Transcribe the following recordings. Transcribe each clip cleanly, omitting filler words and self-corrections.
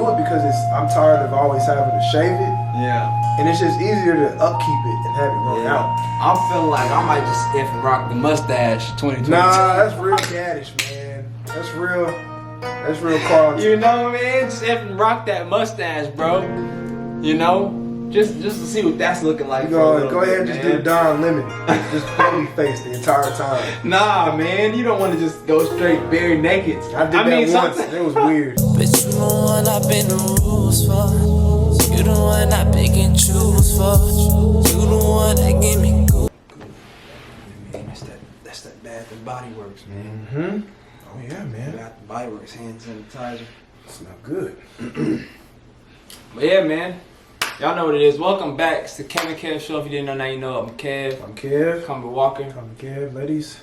do it because I'm tired of always having to shave it. Yeah. And it's just easier to upkeep it and have it grown out. I'm feeling like I might just if and rock the mustache 2022. Nah, that's real caddish, man. That's real quality. You know, man, just if and rock that mustache, bro. You know? Just to see what that's looking like. Go ahead and just do Don Lemon. Just baby face the entire time. Nah, man, you don't want to just go straight bare naked. I did that once. It was weird. Bitch, you the one I been the rules for. You the one I pick and choose for. You the one that give me good. Man, that's that Bath and Body Works, man. Mm-hmm. Oh yeah, man. Bath and Body Works hand sanitizer. It's not good. But yeah, man. Y'all know what it is. Welcome back. It's the Kevinkev show. If you didn't know, now you know. I'm Kev. I'm Kev. Kappa Walker. I'm Kev, ladies.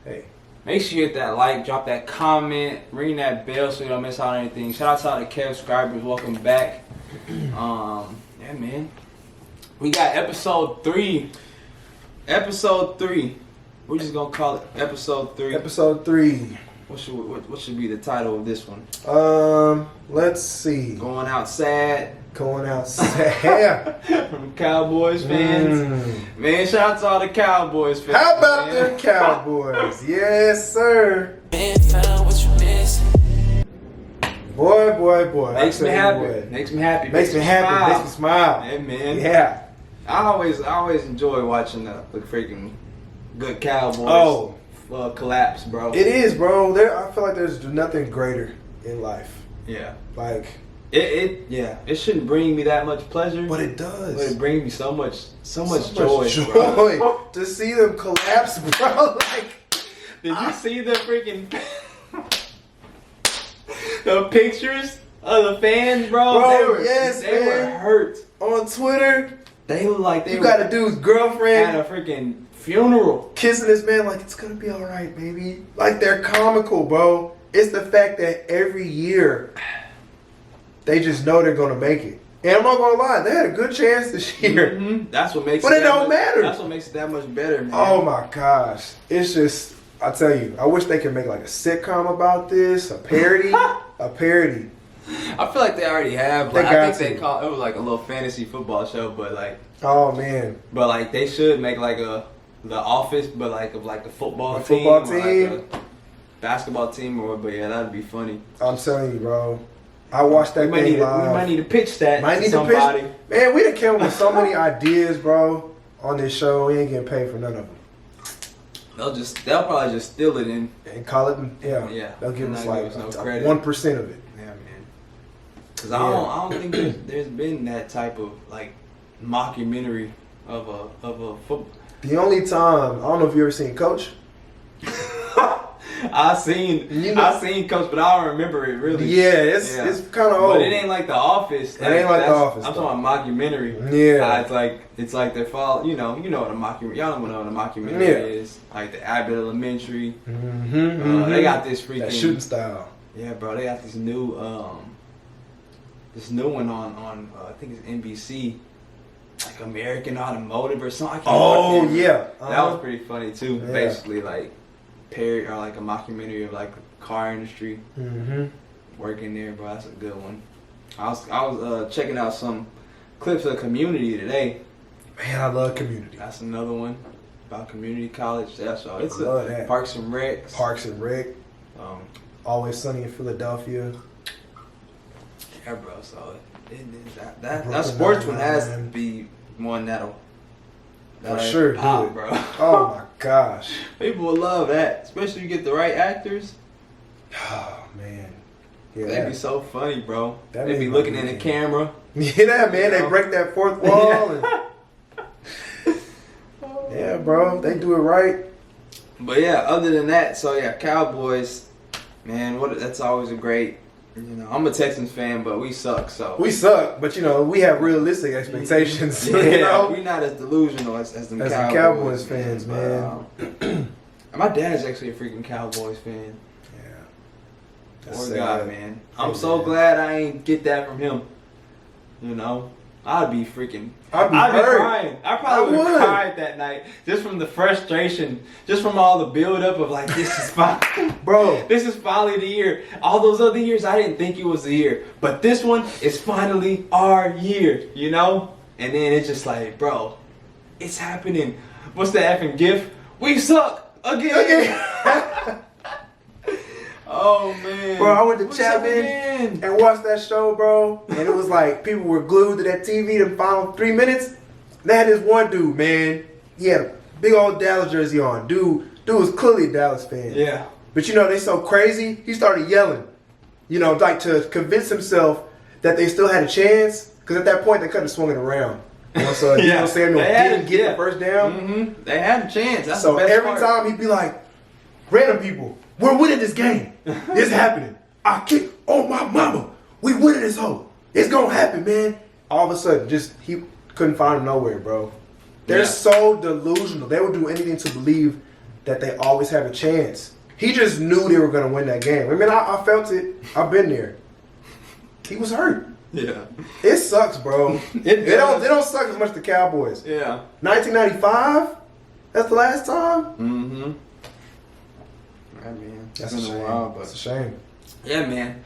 Hey. Make sure you hit that like, drop that comment, ring that bell so you don't miss out on anything. Shout out to all the Kev subscribers. Welcome back. Yeah, man. We got episode 3. Episode 3. We're just gonna call it episode 3. Episode 3. What should be the title of this one? Let's see. Going outside. Going outside. From Cowboys fans. Man, shout out to all the Cowboys fans. How about them Cowboys? Yes, sir. Man, found what you missing. Boy. Makes me happy. Makes me happy. Makes me happy. Makes me smile. Hey, man. Yeah. I always enjoy watching the freaking good Cowboys collapse, bro. It is, bro. I feel like there's nothing greater in life. Yeah. Like it shouldn't bring me that much pleasure, but it does. But it brings me so much joy, bro. To see them collapse, bro. Like, did you see the freaking the pictures of the fans, bro? They were hurt on Twitter. They look like you got a dude's girlfriend at a freaking funeral kissing this man like it's gonna be all right, baby. Like they're comical, bro. It's the fact that every year they just know they're gonna make it. And I'm not gonna lie, they had a good chance this year. Mm-hmm. That's what makes but it don't matter. That's what makes it that much better, man. Oh my gosh. It's just, I tell you, I wish they could make like a sitcom about this, a parody. A parody. I feel like they already have. Like, I think they call it was like a little fantasy football show, but like oh man. But like they should make like The Office, but like of like a football team. Football team. Or like a basketball team but yeah, that'd be funny. I'm telling you, bro. I watched that thing live. We might need to pitch that to somebody. Man, we done came up with so many ideas, bro, on this show. We ain't getting paid for none of them. They'll probably just steal it and call it, yeah. They'll give us like no credit. 1% of it. Yeah, man. Because I don't think there's been that type of like mockumentary of a football. The only time, I don't know if you ever seen Coach. I seen Coach, but I don't remember it really. Yeah, it's kind of old. But it ain't like The Office. It ain't like The Office. I'm talking about mockumentary. Yeah, it's like they're you know what a mockumentary. Y'all don't know what a mockumentary is. Like the Abbott Elementary. They got this freaking that shooting style. Yeah, bro. They got this new one on I think it's NBC. Like American Automotive or something. Yeah. That was pretty funny too. Yeah. Basically, like parody or like a mockumentary of like the car industry. Working there, bro. That's a good one. I was checking out some clips of Community today. Man, I love Community. That's another one about community college. That's all. It's that. Parks and Rec. Always Sunny in Philadelphia. Yeah, bro. So that sports one has to be one that'll for sure, pop, bro. Oh my gosh, people will love that, especially if you get the right actors. Oh man, yeah, they'd be so funny, bro. They'd be looking in the camera. Yeah, man, they break that fourth wall. And yeah, bro, they do it right. But yeah, other than that, so yeah, Cowboys, man, that's always a great. You know, I'm a Texans fan, but we suck. We suck, but you know, we have realistic expectations. Yeah, you know? We're not as delusional as the Cowboys fans, man. My dad's actually a freaking Cowboys fan. Yeah, poor guy, man. I'm so glad I ain't get that from him. You know, I'd be freaking. I'd be crying. I probably would have cried that night just from the frustration, just from all the build up of like, this is fine, bro. This is finally the year. All those other years, I didn't think it was the year, but this one is finally our year, you know. And then it's just like, bro, it's happening. What's the effing gift? We suck again. Oh man, bro, I went to Chapman and watched that show, bro, and it was like people were glued to that TV the final 3 minutes. They had this one dude, man. He had a big old Dallas jersey on. Dude was clearly a Dallas fan. Yeah. But you know, they so crazy, he started yelling. You know, like to convince himself that they still had a chance. Because at that point, they couldn't have swung it around. Once Samuel didn't get the first down. Mm-hmm. They had a chance. That's so the best every part. time he'd be like, random people, we're winning this game. It's happening. I kick on my mama. We winning this hoe. It's going to happen, man. All of a sudden, he couldn't find him nowhere, bro. They're so delusional. They would do anything to believe that they always have a chance. He just knew they were going to win that game. I mean, I felt it. I've been there. He was hurt. Yeah. It sucks, bro. It don't suck as much as the Cowboys. Yeah. 1995? That's the last time? Mm-hmm. I mean, That's a shame. That's a shame. Yeah, man.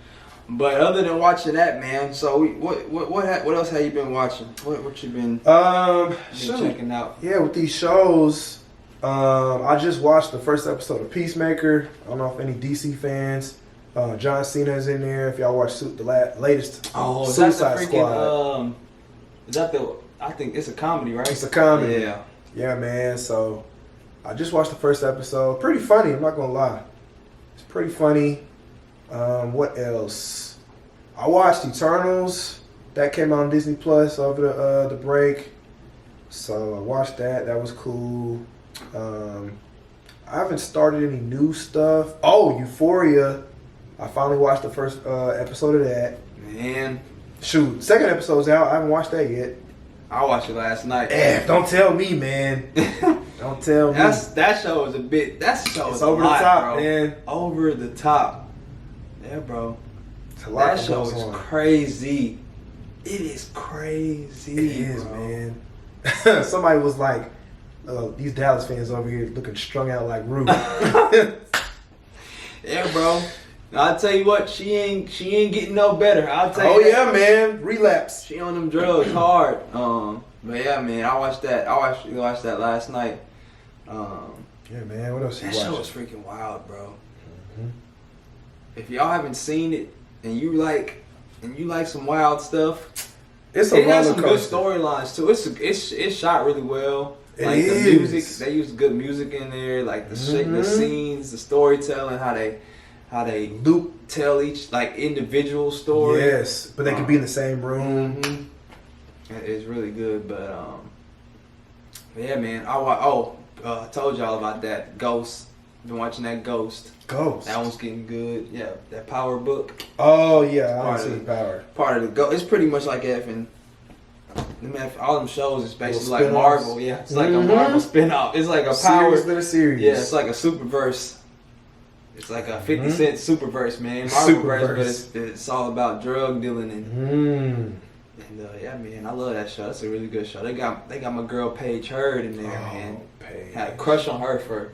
But other than watching that, man, so what else have you been watching? What you been checking out? Yeah, with these shows, I just watched the first episode of Peacemaker. I don't know if any DC fans. John Cena is in there. If y'all watch the latest Suicide Squad. Is that I think it's a comedy, right? It's a comedy. Yeah. Yeah, man. So I just watched the first episode. Pretty funny, I'm not gonna lie. It's pretty funny. What else? I watched Eternals. That came out on Disney Plus over the break. So I watched that. That was cool. I haven't started any new stuff. Oh, Euphoria. I finally watched the first episode of that. Man. Shoot, second episode's out. I haven't watched that yet. I watched it last night. Don't tell me, man. Don't tell me. That show is a bit. It's over the top, bro. Man. Over the top. Yeah, bro. It's a lot that show is crazy. It is crazy. It is, man. Somebody was like, these Dallas fans over here looking strung out like Rue. Yeah, bro. I'll tell you what, she ain't getting no better. I'll tell you. Oh yeah, man, relapse. She on them drugs hard. But yeah, man, I watched that. I watched that last night. Yeah, man. What else you watching? That show was freaking wild, bro. Mm-hmm. If y'all haven't seen it and you like some wild stuff, it has some good storylines too. It's shot really well. Like the music, they use good music in there. Like the scenes, the storytelling, how they loop tell each like individual story. Yes, but they could be in the same room. Mm-hmm. It's really good, but yeah, man. I told y'all about that Ghost. Been watching that Ghost. That one's getting good. Yeah, that Power book. Oh yeah, I haven't seen Power. Part of the Ghost. It's pretty much like effing. All them shows is basically like Marvel. Yeah, it's like a Marvel spinoff. It's like a Power. Series. Yeah, it's like a Superverse. It's like a 50 Cent Superverse, man. Marvelverse, but it's all about drug dealing and yeah, man, I love that show. That's a really good show. They got my girl Paige Hurd in there, man. Paige. Had a crush on her for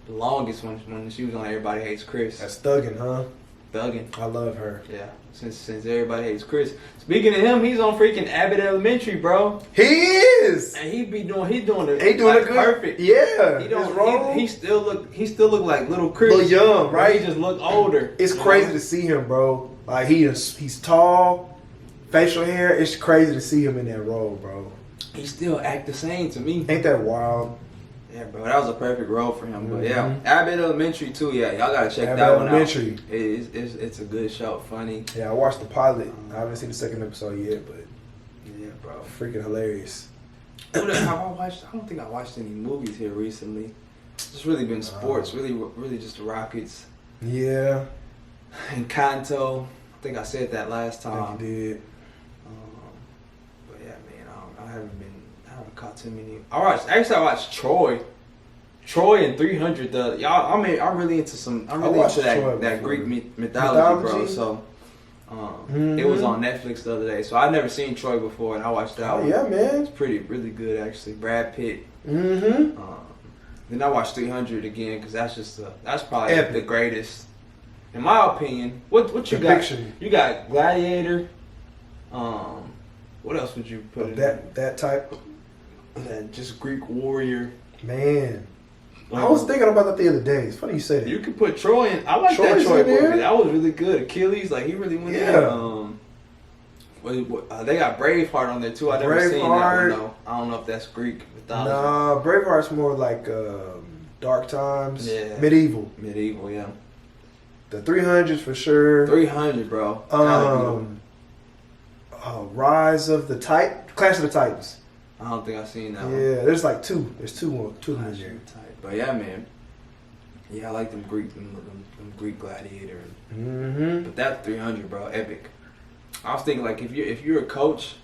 the longest when she was on Everybody Hates Chris. That's thuggin', huh? Thuggin'. I love her. Yeah, since Everybody Hates Chris. Speaking of him, he's on freaking Abbott Elementary, bro. He is. And he doing it. He doing like it good. Perfect. Yeah. He still look like little Chris. Little young, right? He just look older. It's crazy to see him, bro. Like he's tall, facial hair. It's crazy to see him in that role, bro. He still act the same to me. Ain't that wild? Yeah, bro, that was a perfect role for him. But yeah, Abbott Elementary too. Yeah, y'all gotta check Abbott that one Elementary. out. It's a good show, funny. Yeah, I watched the pilot. I haven't seen the second episode yet, but yeah, bro, freaking hilarious. I don't think I watched any movies here recently. It's really been sports, really just the Rockets. Yeah. And Kanto. I think I said that last time. I think you did. But yeah, man, I haven't caught too many. I watched Troy. Troy and 300. I'm really into some. I'm really into that Greek mythology, bro. So It was on Netflix the other day, so I'd never seen Troy before, and I watched that one. Yeah, man. It's really good actually. Brad Pitt. Mm-hmm. Then I watched 300 again because that's probably Epic. the greatest, in my opinion. What you got? Depiction. You got Gladiator. What else would you put in That type. that just Greek warrior? Man. I was thinking about that the other day. It's funny you say that. You could put Troy in. I like Troy's that Troy in there. movie. That was really good. Achilles, like he really went in. They got Braveheart on there too. I never seen that one though. I don't know if that's Greek mythology. Nah, Braveheart's more like dark times. Yeah. Medieval. Medieval, yeah. The 300s for sure. 300, bro. Rise of the Clash of the Titans. I don't think I've seen that one. Yeah, there's like two. There's two in Clash there. of the Titans. But yeah, man. Yeah, I like them Greek gladiator. Mm-hmm. But that 300, bro, epic. I was thinking like if you're a coach,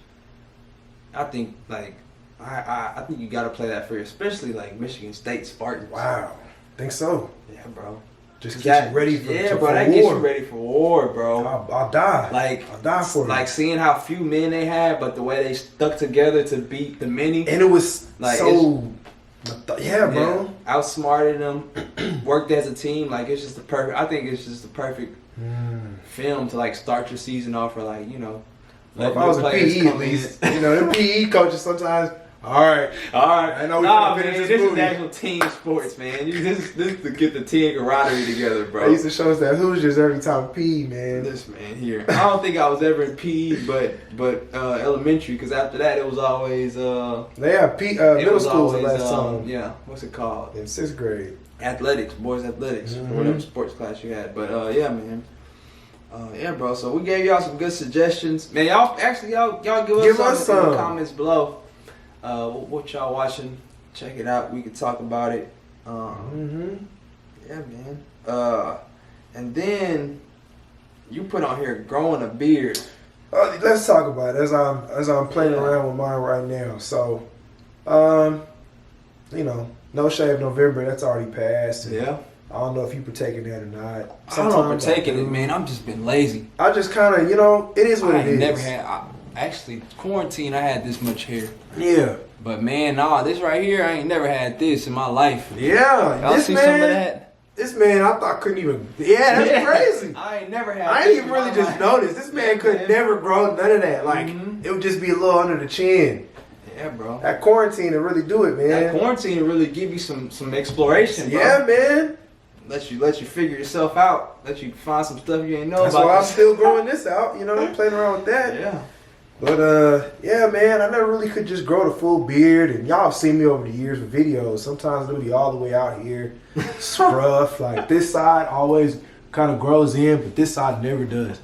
I think like I think you got to play that for you, especially like Michigan State Spartans. Wow, think so? Yeah, bro. Just get you ready for bro. for That war. gets you ready for war, bro. I'll die. I'll die for like seeing how few men they had, but the way they stuck together to beat the many. And it was like so. Bro. Yeah, outsmarted them, worked as a team. Like it's just the perfect. I think it's just the perfect film to like start your season off, or like Well, if I was a PE at least, the PE coaches sometimes. All right. I know man, this is movie. actual team sports, man. This to get the team camaraderie together, bro. They used to show us that Hoosiers every time PE, man. This man here. I don't think I was ever in PE, but elementary, because after that it was always They have middle schools the last time. Yeah, what's it called? In 6th grade. Athletics, boys athletics, Mm-hmm. or whatever sports class you had. But yeah, man. Yeah, bro. So we gave y'all some good suggestions, man. Y'all give us some in the comments below. What y'all watching? Check it out. We can talk about it. Yeah, man. And then you put on here growing a beard. Let's talk about it as I'm playing around with mine right now. So, No Shave November. That's already passed. Yeah. I don't know if you partaking that or not. I don't know Sometimes partaking it, man. I've just been lazy. I just kind of, it is what it is. Never had. Actually, quarantine, I had this much hair. Yeah. But man, this right here, I ain't never had this in my life. Yeah. Y'all see some of that? This man, I thought couldn't even. Yeah, that's crazy. I ain't never had. I ain't even really just noticed. This man could never grow none of that. Like it would just be a little under the chin. Yeah, bro. That quarantine to really do it, man. That quarantine will really give you some exploration, bro. Yeah, man. Let you figure yourself out. Let you find some stuff you ain't know That's about. why I'm still growing this out. Playing around with that. Yeah. But yeah, man, I never really could just grow the full beard, and y'all have seen me over the years with videos. Sometimes it'll be all the way out here, scruff. Like this side always kind of grows in, but this side never does.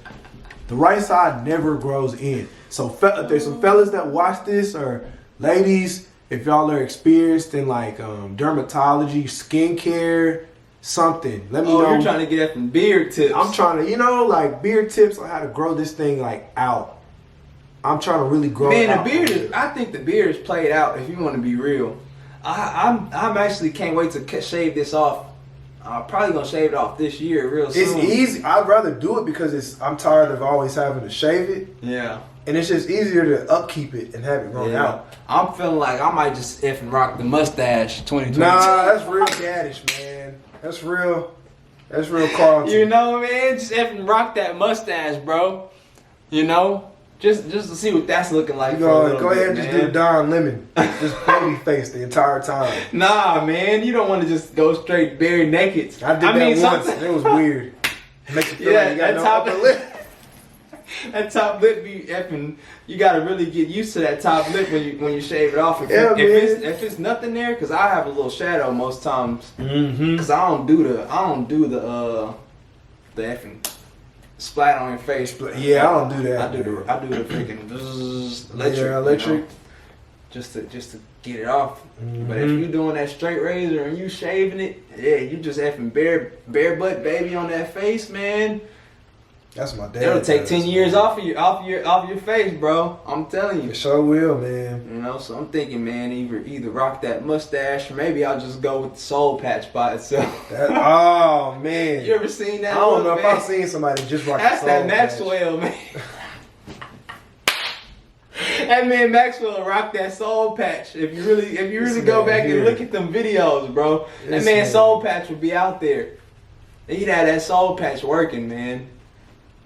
The right side never grows in. So if there's some fellas that watch this, or ladies, if y'all are experienced in like dermatology, skincare, something, let me know. You're trying to get some beard tips. I'm trying to, like beard tips on how to grow this thing like out. I'm trying to really grow it out. I think the beard is played out, if you want to be real. I'm actually can't wait to shave this off. I'm probably going to shave it off this year real soon. It's easy. I'd rather do it because I'm tired of always having to shave it. Yeah. And it's just easier to upkeep it and have it grown out. I'm feeling like I might just effing rock the mustache 2020. Nah, that's real gaddish, man. That's real Carlton. Man, just effing rock that mustache, bro. Just to see what that's looking like. Go ahead and just do Don Lemon. Just baby face the entire time. Nah, man, you don't want to just go straight bare naked. I did that once. And it was weird. It makes you feel like you got no upper lip. That top lip be effing. You gotta really get used to that top lip when you shave it off. If it's nothing there, because I have a little shadow most times. Because I don't do the effing splat on your face. Yeah, I don't do that. I do the freaking electric. Just to get it off. But if you doing that straight razor and you shaving it, yeah, you just effing bare butt baby on that face, man. That's my dad. It'll take 10 years off your face, bro. I'm telling you. It sure will, man. You know, so I'm thinking, man, either rock that mustache or maybe I'll just go with the soul patch by itself. Oh man. You ever seen that? I don't know man? if I've seen somebody just rock That's the soul that Maxwell, man. That man Maxwell rocked that soul patch. If you really go back and look at them videos, bro, that man soul patch would be out there. He'd have that soul patch working, man.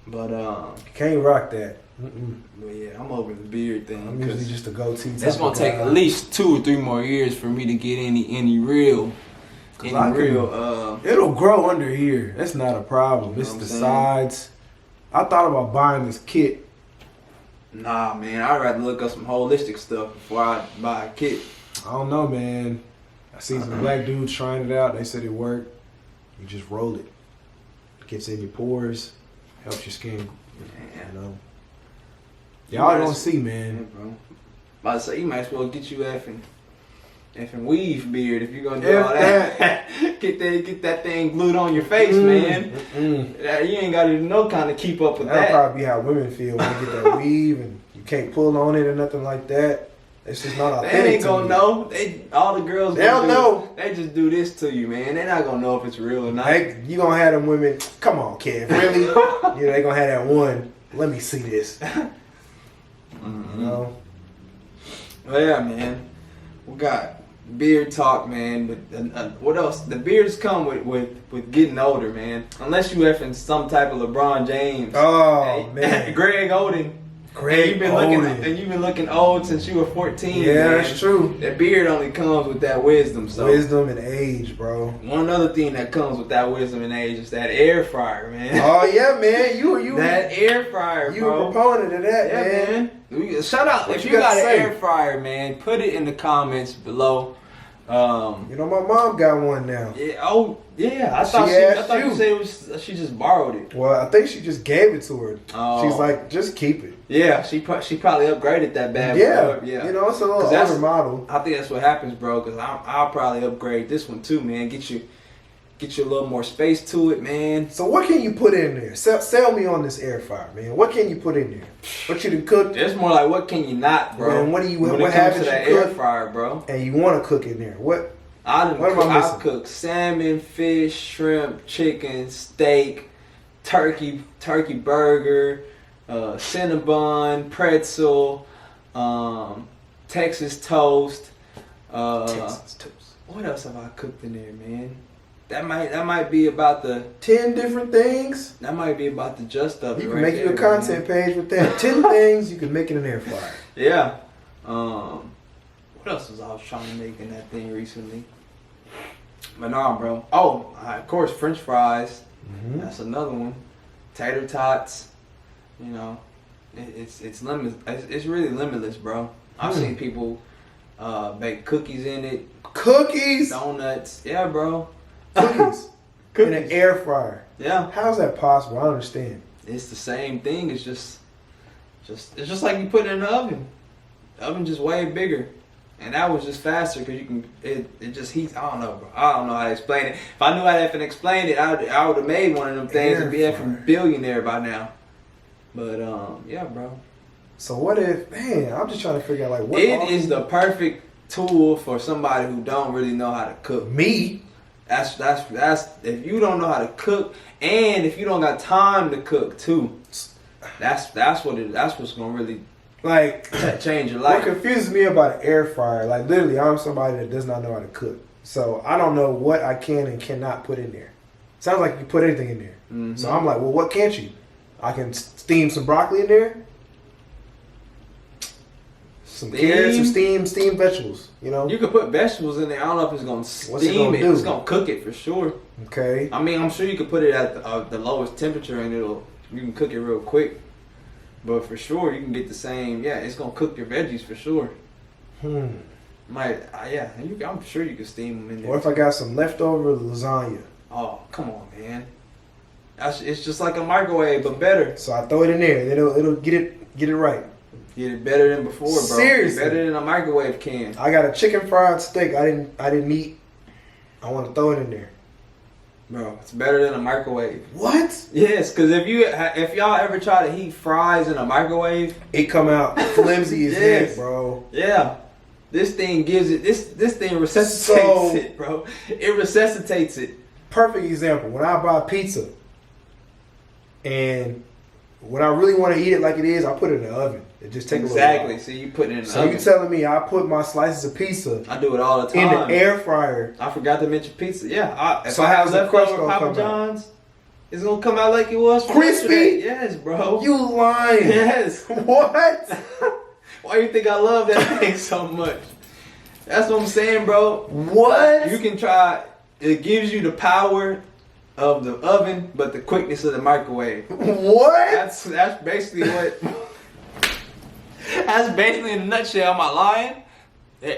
But can't rock that. But yeah, I'm over the beard thing. I'm usually just a goatee. It's gonna take at least 2 or 3 more years for me to get any real. It'll grow under here. That's not a problem. It's the sides. I thought about buying this kit. Nah, man, I'd rather look up some holistic stuff before I buy a kit. I don't know, man. I seen some black dudes trying it out. They said it worked. You just roll it. It gets in your pores, helps your skin. You know. Y'all gonna see, man. Yeah, bro. About to say, you might as well get you effing weave beard if you're gonna do all that. get that thing glued on your face, man. You ain't gotta no kind of keep up with that. That'll probably be how women feel when they get that weave and you can't pull on it or nothing like that. It's just not authentic. They ain't gonna know. All the girls, they don't know. They just do this to you, man. They're not gonna know if it's real or not. You gonna have them women. Come on, Kev. Really? You know, they gonna have that one. Let me see this. You know. Well, yeah, man. We got beard talk, man. But what else? The beards come with getting older, man. Unless you effing some type of LeBron James. Oh man. Greg Oden. And you've been looking old since you were 14. Yeah, man. that's true. That beard only comes with that wisdom. So wisdom and age, bro. One other thing that comes with that wisdom and age is that air fryer, man. Oh yeah, man. You that air fryer, you bro. a proponent of that, yeah, man. Shout out if you got an air fryer, man. Put it in the comments below. You know my mom got one now. Yeah. Oh yeah. I thought you said it was she just borrowed it. Well, I think she just gave it to her. Oh. She's like, just keep it. Yeah, she probably upgraded that bad. Yeah. You know, it's a little older model. I think that's what happens, bro. Because I'll probably upgrade this one too, man. Get you a little more space to it, man. So what can you put in there? Sell me on this air fryer, man. What can you put in there? What you done cook? It's more like what can you not, bro? Man, what happens happens to that air fryer, bro? And you want to cook in there? What? I've cooked salmon, fish, shrimp, chicken, steak, turkey burger, Cinnabon, pretzel, Texas toast. Texas toast. What else have I cooked in there, man? That might be about the 10 different things. That might be about the just of it. You can make you a content page with that. 10 things you can make in an air fryer. Yeah. What else was I trying to make in that thing recently? But nah, bro. Oh, of course, French fries. Mm-hmm. That's another one. Tater tots. You know, it's limitless. It's really limitless, bro. I've seen people bake cookies in it. Cookies. Donuts. Yeah, bro. Cookies. In an air fryer. Yeah. How's that possible? I don't understand. It's the same thing. It's just like you put it in the oven. The oven just way bigger. And that was just faster because you can. It just heats. I don't know, bro. I don't know how to explain it. If I knew how to explain it, I would have made one of them things and be a billionaire by now. But yeah, bro. So what if? Man, I'm just trying to figure out like what. It is the perfect tool for somebody who don't really know how to cook. Me. That's if you don't know how to cook and if you don't got time to cook too. That's what's gonna really. Like, change your life. What confuses me about an air fryer, like literally I'm somebody that does not know how to cook. So I don't know what I can and cannot put in there. Sounds like you can put anything in there. Mm-hmm. So I'm like, well, what can't you? I can steam some broccoli in there. Some carrots, some steamed vegetables, you know? You can put vegetables in there. I don't know if it's going to steam it. It's going to cook it for sure. Okay. I mean, I'm sure you could put it at the lowest temperature and you can cook it real quick. But for sure, you can get the same. Yeah, it's gonna cook your veggies for sure. I'm sure you can steam them in there. Or if I got some leftover lasagna. Oh, come on, man. It's just like a microwave, but better. So I throw it in there. It'll get it right. Get it better than before, bro. Seriously, better than a microwave can. I got a chicken fried steak. I didn't eat. I want to throw it in there. Bro, it's better than a microwave. What? Yes, because if y'all ever try to heat fries in a microwave, It come out flimsy as Yes. heck, bro. yeah, this thing gives it this thing resuscitates it, bro. It resuscitates it. Perfect example. When I buy pizza, and when I really want to eat it like it is, I put it in the oven. It just takes Exactly. a So you put it in the So oven. you telling me I put my slices of pizza I do it all the in time. the air fryer? I forgot to mention pizza. Yeah, if So I have how's the crust leftover gonna Papa come out? John's, it's gonna come out like it was from Crispy? yesterday. Yes, bro. You lying? Yes. What? Why you think I love that thing so much? That's what I'm saying, bro. What? You can try. It gives you the power of the oven, but the quickness of the microwave. What? That's basically what. That's basically in a nutshell. Am I lying?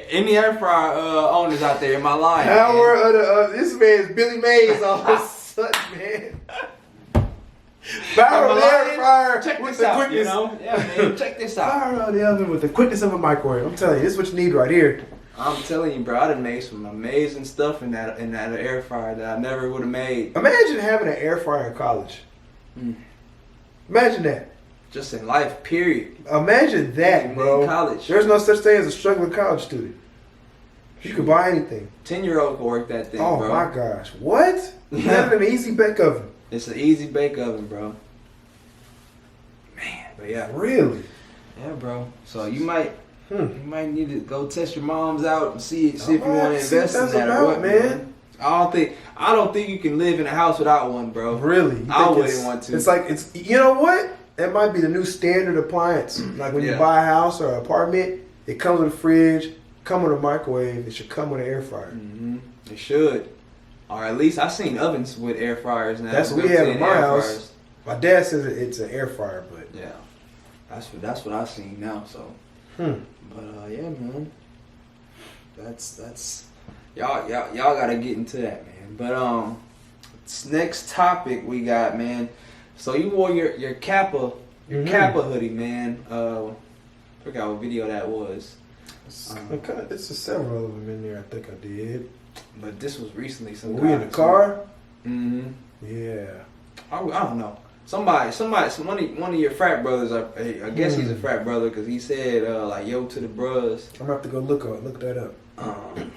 Any air fryer owners out there, am I lying? Power of the this man's Billy Mays all of a sudden, man. Power Am I of the air lying? fryer Check with this the out, quickness. you know? Yeah, man. Check this out. Power of the oven with the quickness of a microwave. I'm telling you, this is what you need right here. I'm telling you, bro. I done made some amazing stuff in that air fryer that I never would have made. Imagine having an air fryer in college. Mm. Imagine that. Just in life, period. Imagine that, Even bro. in college. There's no such thing as a struggling college student. You could buy anything. 10-year-old can work that thing, Oh bro. my gosh. What? You have an easy bake oven. It's an easy bake oven, bro. Man, but yeah. Really? Yeah, bro. So you might Hmm. need to go test your moms out and see if you Alright, want to see what invest in that's that about, or what, man. man. I don't think you can live in a house without one, bro. Really? You I think wouldn't it's- want to. It's like, you know what? That might be the new standard appliance. Like when you Yeah. buy a house or an apartment, it comes with a fridge, come with a microwave, it should come with an air fryer. Mm-hmm. It should, or at least I've seen ovens with air fryers now. That's what we have in built-in my air house. fryers. My dad says it's an air fryer, but Yeah, that's what I've seen now. So, but yeah, man, that's y'all gotta get into that, man. But next topic we got, man. So you wore your Kappa Kappa hoodie, man. Forgot what video that was. it's several of them in there. I think I did. But this was recently. Were we in the car? Mm-hmm. Yeah. I don't know. One of your frat brothers. I guess he's a frat brother because he said like yo to the bros. I'm gonna have to go look that up.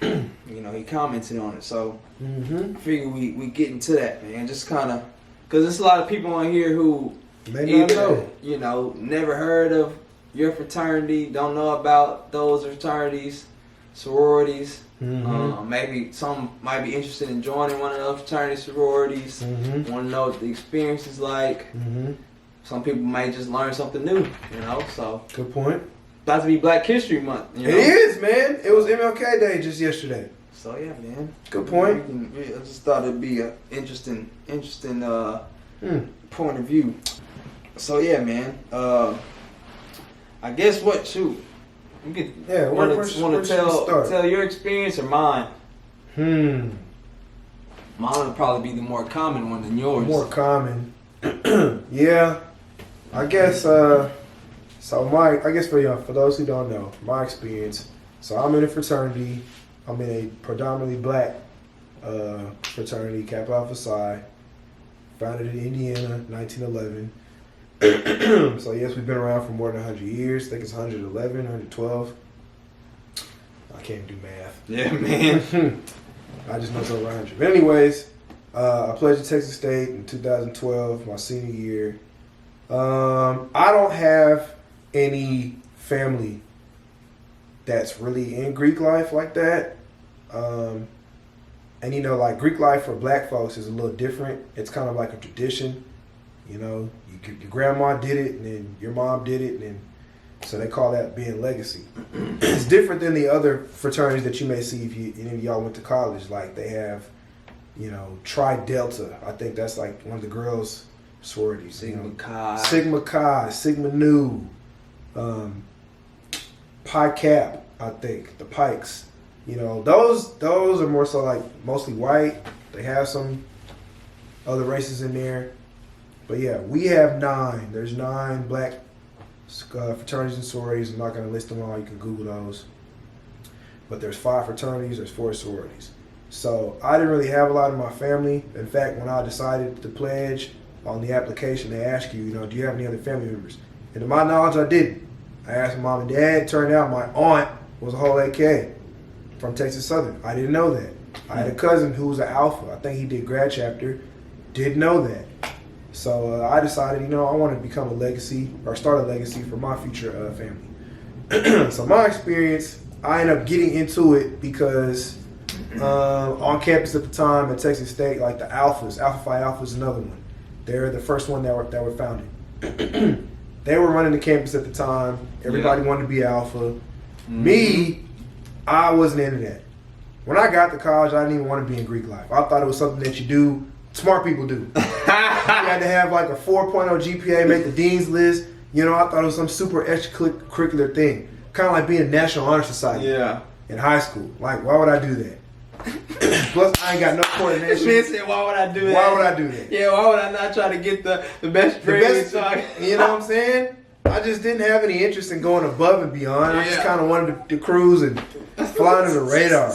You know, he commented on it. So Mm-hmm. I figure we get into that, man. Just kind of because there's a lot of people on here who May not know. you know, never heard of your fraternity, don't know about those fraternities, sororities. Mm-hmm. Maybe some might be interested in joining one of those fraternity sororities. Mm-hmm. Want to know what the experience is like. Mm-hmm. Some people might just learn something new, you know. So Good point. about to be Black History Month. You know? It is, man. It was MLK Day just yesterday. So yeah, man. Good point. I just thought it'd be an interesting point of view. So yeah, man. I guess what shoot. You could where want should we to start? tell your experience or mine. Mine Would probably be the more common one than yours. More common. Yeah. I guess so I guess for those who don't know, my experience. So I'm in a fraternity. I'm in a predominantly black fraternity, Kappa Alpha Psi, founded in Indiana, 1911. So yes, we've been around for more than 100 years. I think it's 111, 112. I can't do math. Yeah, man. I just know it's over 100. But anyways, I pledged to Texas State in 2012, my senior year. I don't have any family that's really in Greek life like that. And you know, like Greek life for black folks is a little different. It's kind of like a tradition. You know, your grandma did it, and then your mom did it, and then so they call that being legacy. It's different than the other fraternities that you may see if any of y'all went to college. Like they have, you know, Tri Delta. I think that's like one of the girls' sororities. Sigma Chi. Sigma Chi, Sigma Nu, Pi Cap. I think the Pikes. You know, those are more so like mostly white. They have some other races in there. But yeah, we have 9. There's 9 black fraternities and sororities. I'm not going to list them all. You can Google those. But there's 5 fraternities. There's 4 sororities. So I didn't really have a lot of my family. In fact, when I decided to pledge on the application, they ask you, do you have any other family members? And to my knowledge, I didn't. I asked my mom and dad. Turned out my aunt was a whole AK from Texas Southern. I didn't know that. I had a cousin who was an Alpha. I think he did grad chapter. Didn't know that. So I decided, I want to become a legacy or start a legacy for my future family. So my experience, I ended up getting into it because on campus at the time at Texas State, like the Alphas, Alpha Phi Alpha is another one. They're the first one that were founded. They were running the campus at the time. Everybody wanted to be Alpha. Mm-hmm. Me, I wasn't into that. When I got to college, I didn't even want to be in Greek life. I thought it was something that you do, smart people do. You had to have like a 4.0 GPA, make the dean's list. I thought it was some super extracurricular thing. Kind of like being in National Honor Society in high school. Like, why would I do that? Plus, I ain't got no coordination. This man said, why would I do that? Why would I do that? Yeah, why would I not try to get the best grades? You know what I'm saying? I just didn't have any interest in going above and beyond. I just kind of wanted to cruise and fly under the radar,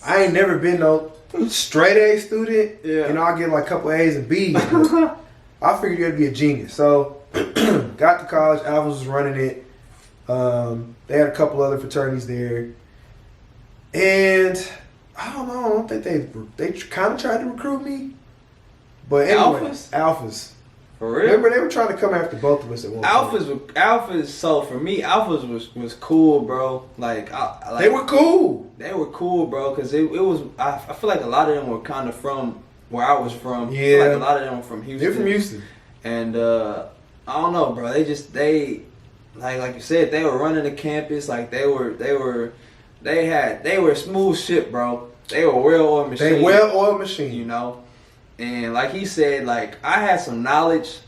I ain't never been no straight A student. I get like a couple A's and B's. I figured you had to be a genius. So, got to college. Alphas was running it. They had a couple other fraternities there. And I don't think they kind of tried to recruit me. But anyway, Alphas. For real? Remember, they were trying to come after both of us at one point. Alphas. So for me, Alphas was cool, bro. Like they were cool. They were cool, bro. Because it was. I feel like a lot of them were kind of from where I was from. Yeah. I feel like a lot of them were from Houston. They're from Houston. And I don't know, bro. They like you said, they were running the campus. Like they were smooth shit, bro. They were well-oiled machine. They well-oiled machine. And like he said, like I had some knowledge,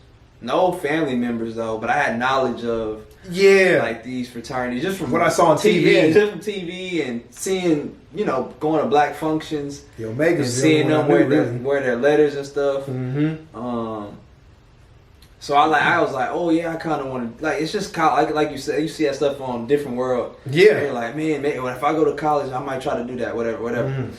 no family members though, but I had knowledge of like these fraternities just from what I saw on TV. Yeah, just from TV and seeing, going to black functions. The Omegas, and seeing them wear their letters and stuff. Mm-hmm. So I was like, oh yeah, I kind of want to, like, it's just like you said, you see that stuff on Different World. Yeah. And you're like, man, if I go to college, I might try to do that, whatever. Mm-hmm.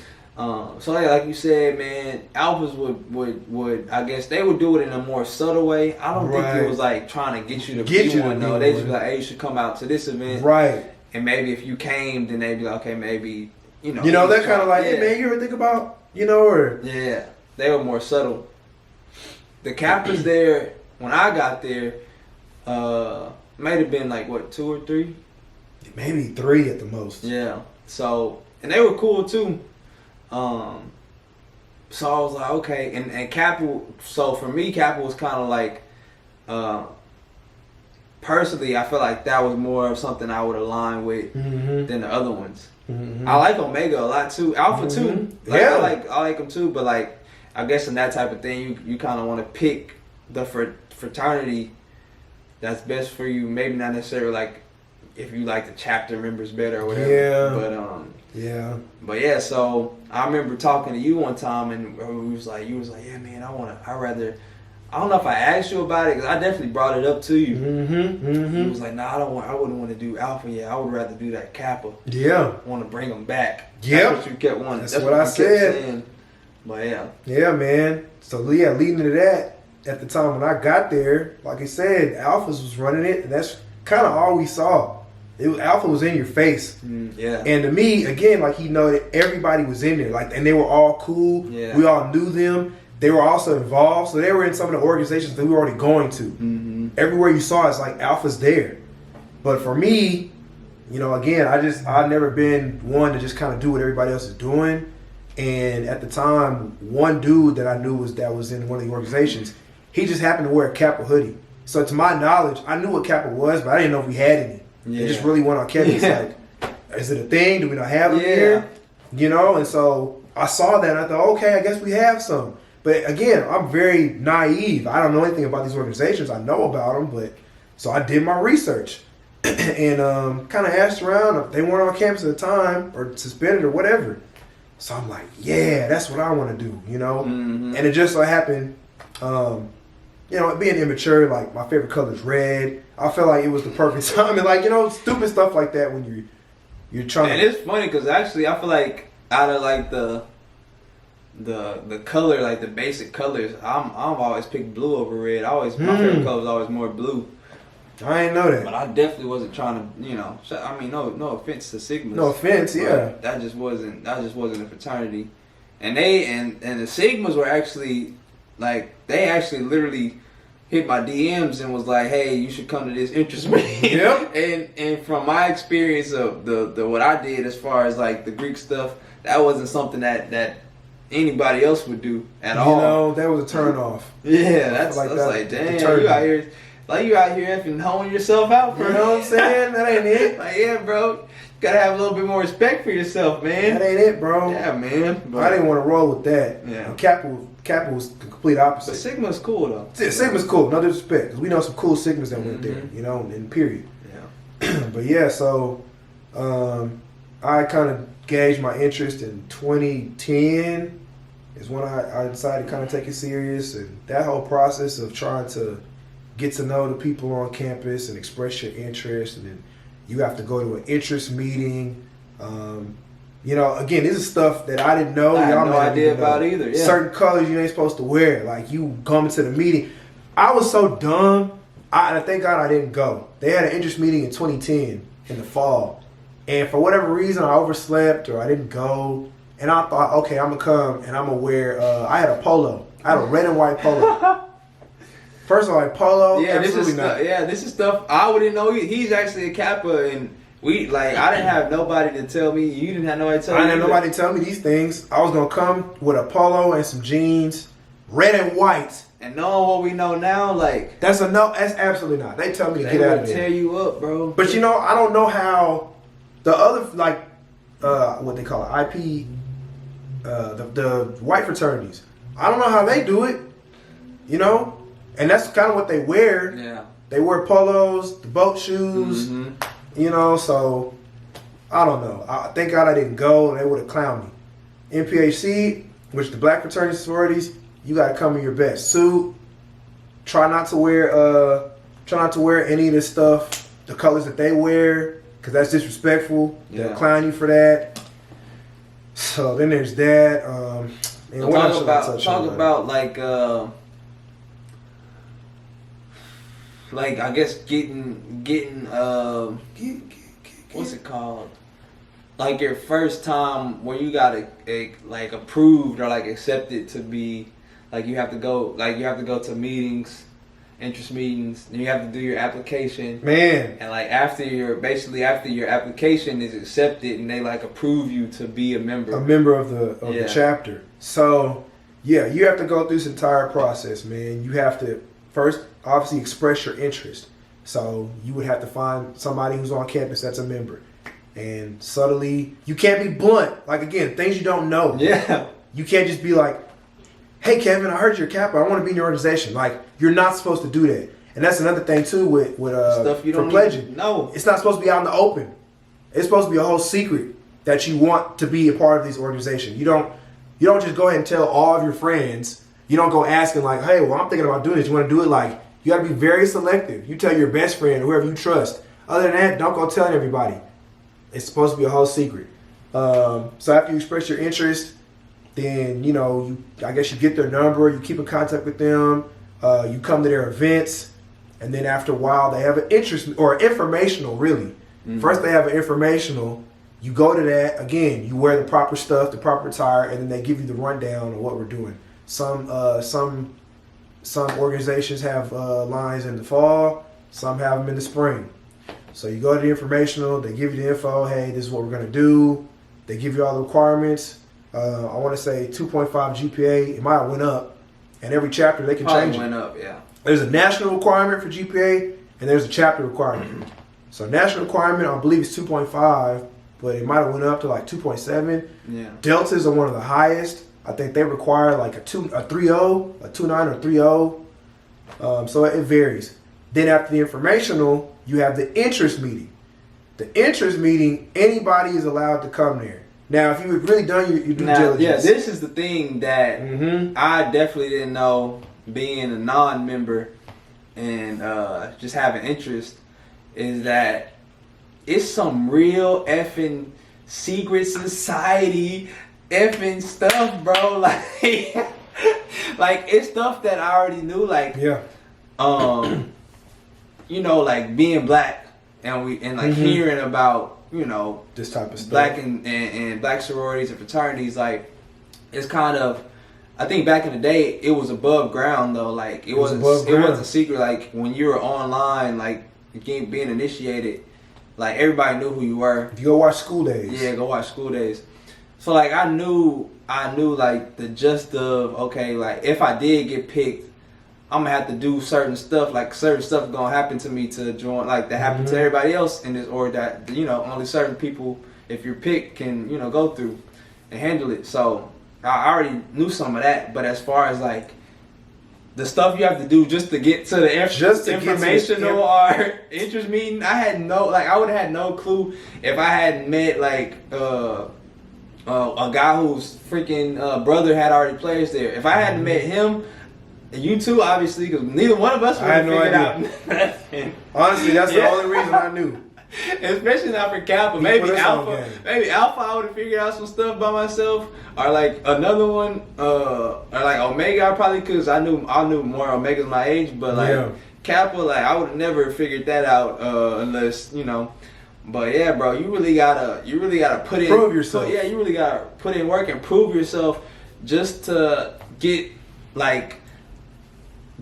So like you said, man, Alphas would I guess they would do it in a more subtle way. I don't think it was like trying to get you to be one though. They just be like, hey, you should come out to this event. Right. And maybe if you came, then they'd be like, okay, maybe, they're kind of like, hey man, you ever think about, or. Yeah. They were more subtle. The Kappas there, when I got there, might have been like, what, 2 or 3? Maybe 3 at the most. Yeah. So, and they were cool too. So I was like, okay, and Kappa. So for me, Kappa was kind of like, personally, I feel like that was more of something I would align with than the other ones. Mm-hmm. I like Omega a lot too, Alpha too. Like, I like them too, but like I guess in that type of thing, you kind of want to pick the fraternity that's best for you. Maybe not necessarily like if you like the chapter members better or whatever. Yeah. But yeah, so I remember talking to you one time, and you was like, yeah, man, I don't know if I asked you about it, because I definitely brought it up to you. He was like, nah, I wouldn't want to do Alpha yet. I would rather do that Kappa. Yeah. I want to bring them back. Yeah. That's what you kept wanting. That's what I said. But yeah. Yeah, man. So yeah, leading to that, at the time when I got there, like I said, Alphas was running it, and that's kind of all we saw. Alpha was in your face. Yeah. And to me, again, like he noted, everybody was in there. Like, and they were all cool. Yeah. We all knew them. They were also involved. So they were in some of the organizations that we were already going to. Mm-hmm. Everywhere you saw, it's like Alpha's there. But for me, again, I've never been one to just kind of do what everybody else is doing. And at the time, one dude that I knew that was in one of the organizations, he just happened to wear a Kappa hoodie. So to my knowledge, I knew what Kappa was, but I didn't know if we had any. Yeah. It just really went on Kevin's like, is it a thing? Do we not have them here? And so I saw that and I thought, okay, I guess we have some. But again, I'm very naive. I don't know anything about these organizations. I know about them, but so I did my research and kind of asked around if they weren't on campus at the time or suspended or whatever. So I'm like, yeah, that's what I want to do, And it just so happened, being immature, like my favorite color is red. I felt like it was the perfect time, and like stupid stuff like that when you're trying. And it's funny because actually I feel like out of like the the color, like the basic colors, I've always picked blue over red. My favorite color was always more blue. I ain't know that. But I definitely wasn't trying to, I mean, no offense to Sigmas. No offense, yeah. That just wasn't a fraternity. And the Sigmas were actually, like, they actually literally hit my DMs and was like, hey, you should come to this interest meeting. Yep. and from my experience of the what I did as far as like the Greek stuff, that wasn't something that anybody else would do at all. You know, that was a turn off. Yeah, that's like damn, you out here effing hoeing yourself out, bro. You know what I'm saying? That ain't it. Like, yeah, bro. You gotta have a little bit more respect for yourself, man. That ain't it, bro. Yeah, man. But I didn't want to roll with that. Yeah. And Kappa was the complete opposite. But Sigma's cool, though. Sigma's cool, no disrespect. Because we know some cool Sigmas that went there, you know, in period. Yeah. But yeah, so I kind of gauged my interest in 2010 is when I decided to kind of take it serious. And that whole process of trying to get to know the people on campus and express your interest, and then you have to go to an interest meeting. You know, again, this is stuff that I didn't know. I had Y'all no idea about either. Yeah. Certain colors you ain't supposed to wear. Like, you come to the meeting. I was so dumb. I thank God I didn't go. They had an interest meeting in 2010 in the fall. And for whatever reason, I overslept or I didn't go. And I thought, okay, I'm going to come and I'm going to wear, I had a polo. I had a red and white polo. First of all, like, polo, yeah, absolutely not. This is stuff I wouldn't know. He's actually a Kappa, and I didn't have nobody to tell me. You didn't have nobody to tell me. I didn't have nobody to tell me these things. I was going to come with a polo and some jeans, red and white. And knowing what we know now, like... That's absolutely not. They tell me to get out of there. They tear you up, bro. But you know, I don't know how the other, like, what they call it, IP, the white fraternities. I don't know how they do it, you know? And that's kind of what they wear. Yeah. They wear polos, the boat shoes, you know, so I don't know. Thank God I didn't go. They would have clowned me. MPHC, which the black fraternity sororities, you got to come in your best suit. Try not to wear any of this stuff, the colors that they wear, because that's disrespectful. Yeah. They'll clown you for that. So then there's that. And what else should I touch on? Talk about like I guess getting what's it called? Like your first time where you got like approved or like accepted to be, like you have to go to meetings, interest meetings, and you have to do your application. Man. And like after your application is accepted and they like approve you to be a member. A member of the chapter. So yeah, you have to go through this entire process, man. You have to first obviously express your interest. So you would have to find somebody who's on campus that's a member. And subtly, you can't be blunt. Like, again, things you don't know. Yeah. You can't just be like, hey, Kevin, I heard you're a Kappa. I want to be in your organization. Like, you're not supposed to do that. And that's another thing, too, with stuff you don't pledging. No. It's not supposed to be out in the open. It's supposed to be a whole secret that you want to be a part of this organization. You don't just go ahead and tell all of your friends. You don't go asking like, hey, well, I'm thinking about doing this. You want to do it? Like, you got to be very selective. You tell your best friend, whoever you trust. Other than that, don't go telling everybody. It's supposed to be a whole secret. So after you express your interest, then, I guess you get their number. You keep in contact with them. You come to their events. And then after a while, they have an interest or informational, really. Mm-hmm. First, they have an informational. You go to that. Again, you wear the proper stuff, the proper attire, and then they give you the rundown of what we're doing. Some organizations have lines in the fall. Some have them in the spring. So you go to the informational. They give you the info. Hey, this is what we're going to do. They give you all the requirements. I want to say 2.5 GPA. It might have went up. And every chapter, they can change it. Went up, yeah. There's a national requirement for GPA, and there's a chapter requirement. So national requirement, I believe, is 2.5, but it might have went up to like 2.7. Yeah. Deltas are one of the highest. I think they require like a 3.0, a 2.9 or 3.0. So it varies. Then after the informational, you have the interest meeting. The interest meeting, anybody is allowed to come there. Now, if you've really done your due diligence. Yeah, this is the thing that I definitely didn't know, being a non-member and just having interest, is that it's some real effing secret society effing stuff, bro. Like it's stuff that I already knew. Like, yeah. You know, like being black and like hearing about, you know, this type of stuff. Black and black sororities and fraternities, like it's kind of, I think back in the day it was above ground though. Like it wasn't a secret. Like when you were online, like being initiated, like everybody knew who you were. You go watch School Days. Yeah, go watch School Days. So like I knew like the gist of, okay, like if I did get picked, I'm gonna have to do certain stuff. Like certain stuff gonna happen to me to join, like that happened to everybody else in this, or that, you know, only certain people, if you're picked, can, you know, go through and handle it. So I already knew some of that. But as far as like the stuff you have to do just to get to the informational or interest meeting, I had no, like I would have had no clue if I hadn't met like a guy whose freaking brother had already players there. If I hadn't met him, and you too, obviously, because neither one of us would have figured out nothing. Honestly, that's the only reason I knew. Especially not for Kappa. Maybe Alpha. Maybe Alpha, I would have figured out some stuff by myself. Or like another one, or like Omega, I probably, because I knew more Omega's my age, but like Kappa, like I would have never figured that out unless, you know. But yeah, bro, you really gotta put in, prove yourself. Yeah, you really gotta put in work and prove yourself just to get like.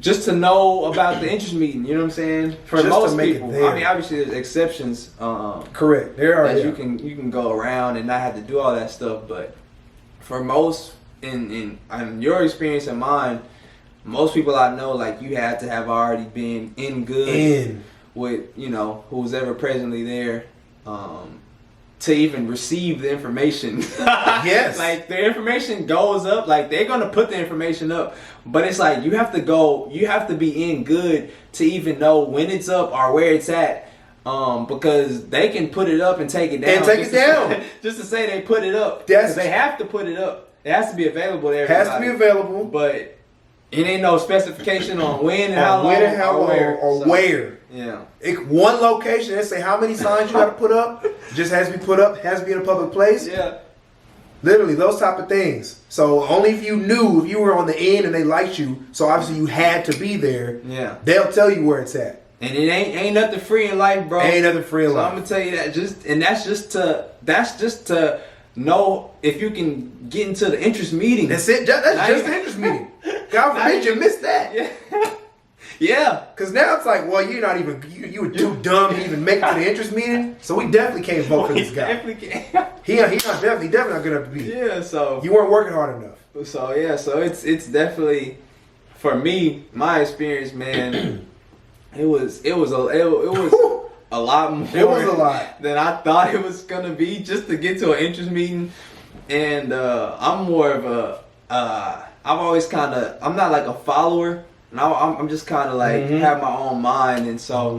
Just to know about the interest meeting, you know what I'm saying? For just most people, I mean, obviously there's exceptions. Correct, there are. That you can go around and not have to do all that stuff, but for most, in your experience and mine, most people I know, like you had to have already been in good with, you know, who's ever presently there. To even receive the information. Yes. Like the information goes up, like they're gonna put the information up, but it's like you have to be in good to even know when it's up or where it's at. Because they can put it up and take it down. Just to say they put it up. Because they have to put it up. It has to be available to everybody. Has to be available. But it ain't no specification on when and how long or where. Yeah. One location, they say how many signs you got to put up. Just has to be put up. Has to be in a public place. Yeah. Literally those type of things. So only if you knew, if you were on the end and they liked you, so obviously you had to be there. Yeah. They'll tell you where it's at. And it ain't nothing free in life, bro. Ain't nothing free in life. So I'm gonna tell you that. That's just to know if you can get into the interest meeting. That's it. That's just the interest meeting. God forbid you missed that. Yeah. Yeah. Because now it's like, well, you're not even, you were too dumb to even make it to the interest meeting, so we definitely can't vote for this guy. He definitely not good enough to be. Yeah, so. You weren't working hard enough. So, yeah, so it's definitely, for me, my experience, man, it was a lot more. It was a lot than I thought it was gonna be just to get to an interest meeting. And I'm more of I'm always kind of, I'm not like a follower. And I'm just kind of like have my own mind, and so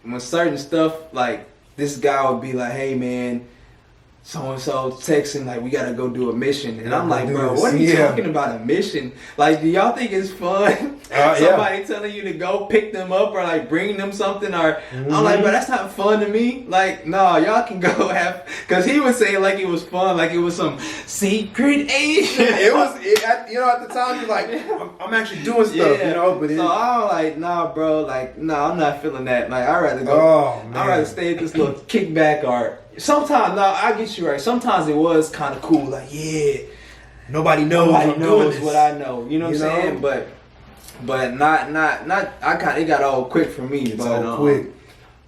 when certain stuff, like this guy would be like, "Hey man, so and so texting like we gotta go do a mission," and I'm like, "Bro, what are you talking about, a mission? Like, do y'all think it's fun? Somebody telling you to go pick them up or like bring them something?" Or I'm like, "Bro, that's not fun to me. Like, no, y'all can go have." Because he was saying like it was fun, like it was some secret agent. At the time you're like, I'm actually doing stuff, you know. But so I'm like, nah, bro, like, nah, I'm not feeling that. Like, I'd rather go. I'd rather stay at this little kickback or. Sometimes, no, I get you right. Sometimes it was kind of cool, like, yeah, nobody knows what I know. You know what I'm saying? But not. It got old quick for me. It's old quick.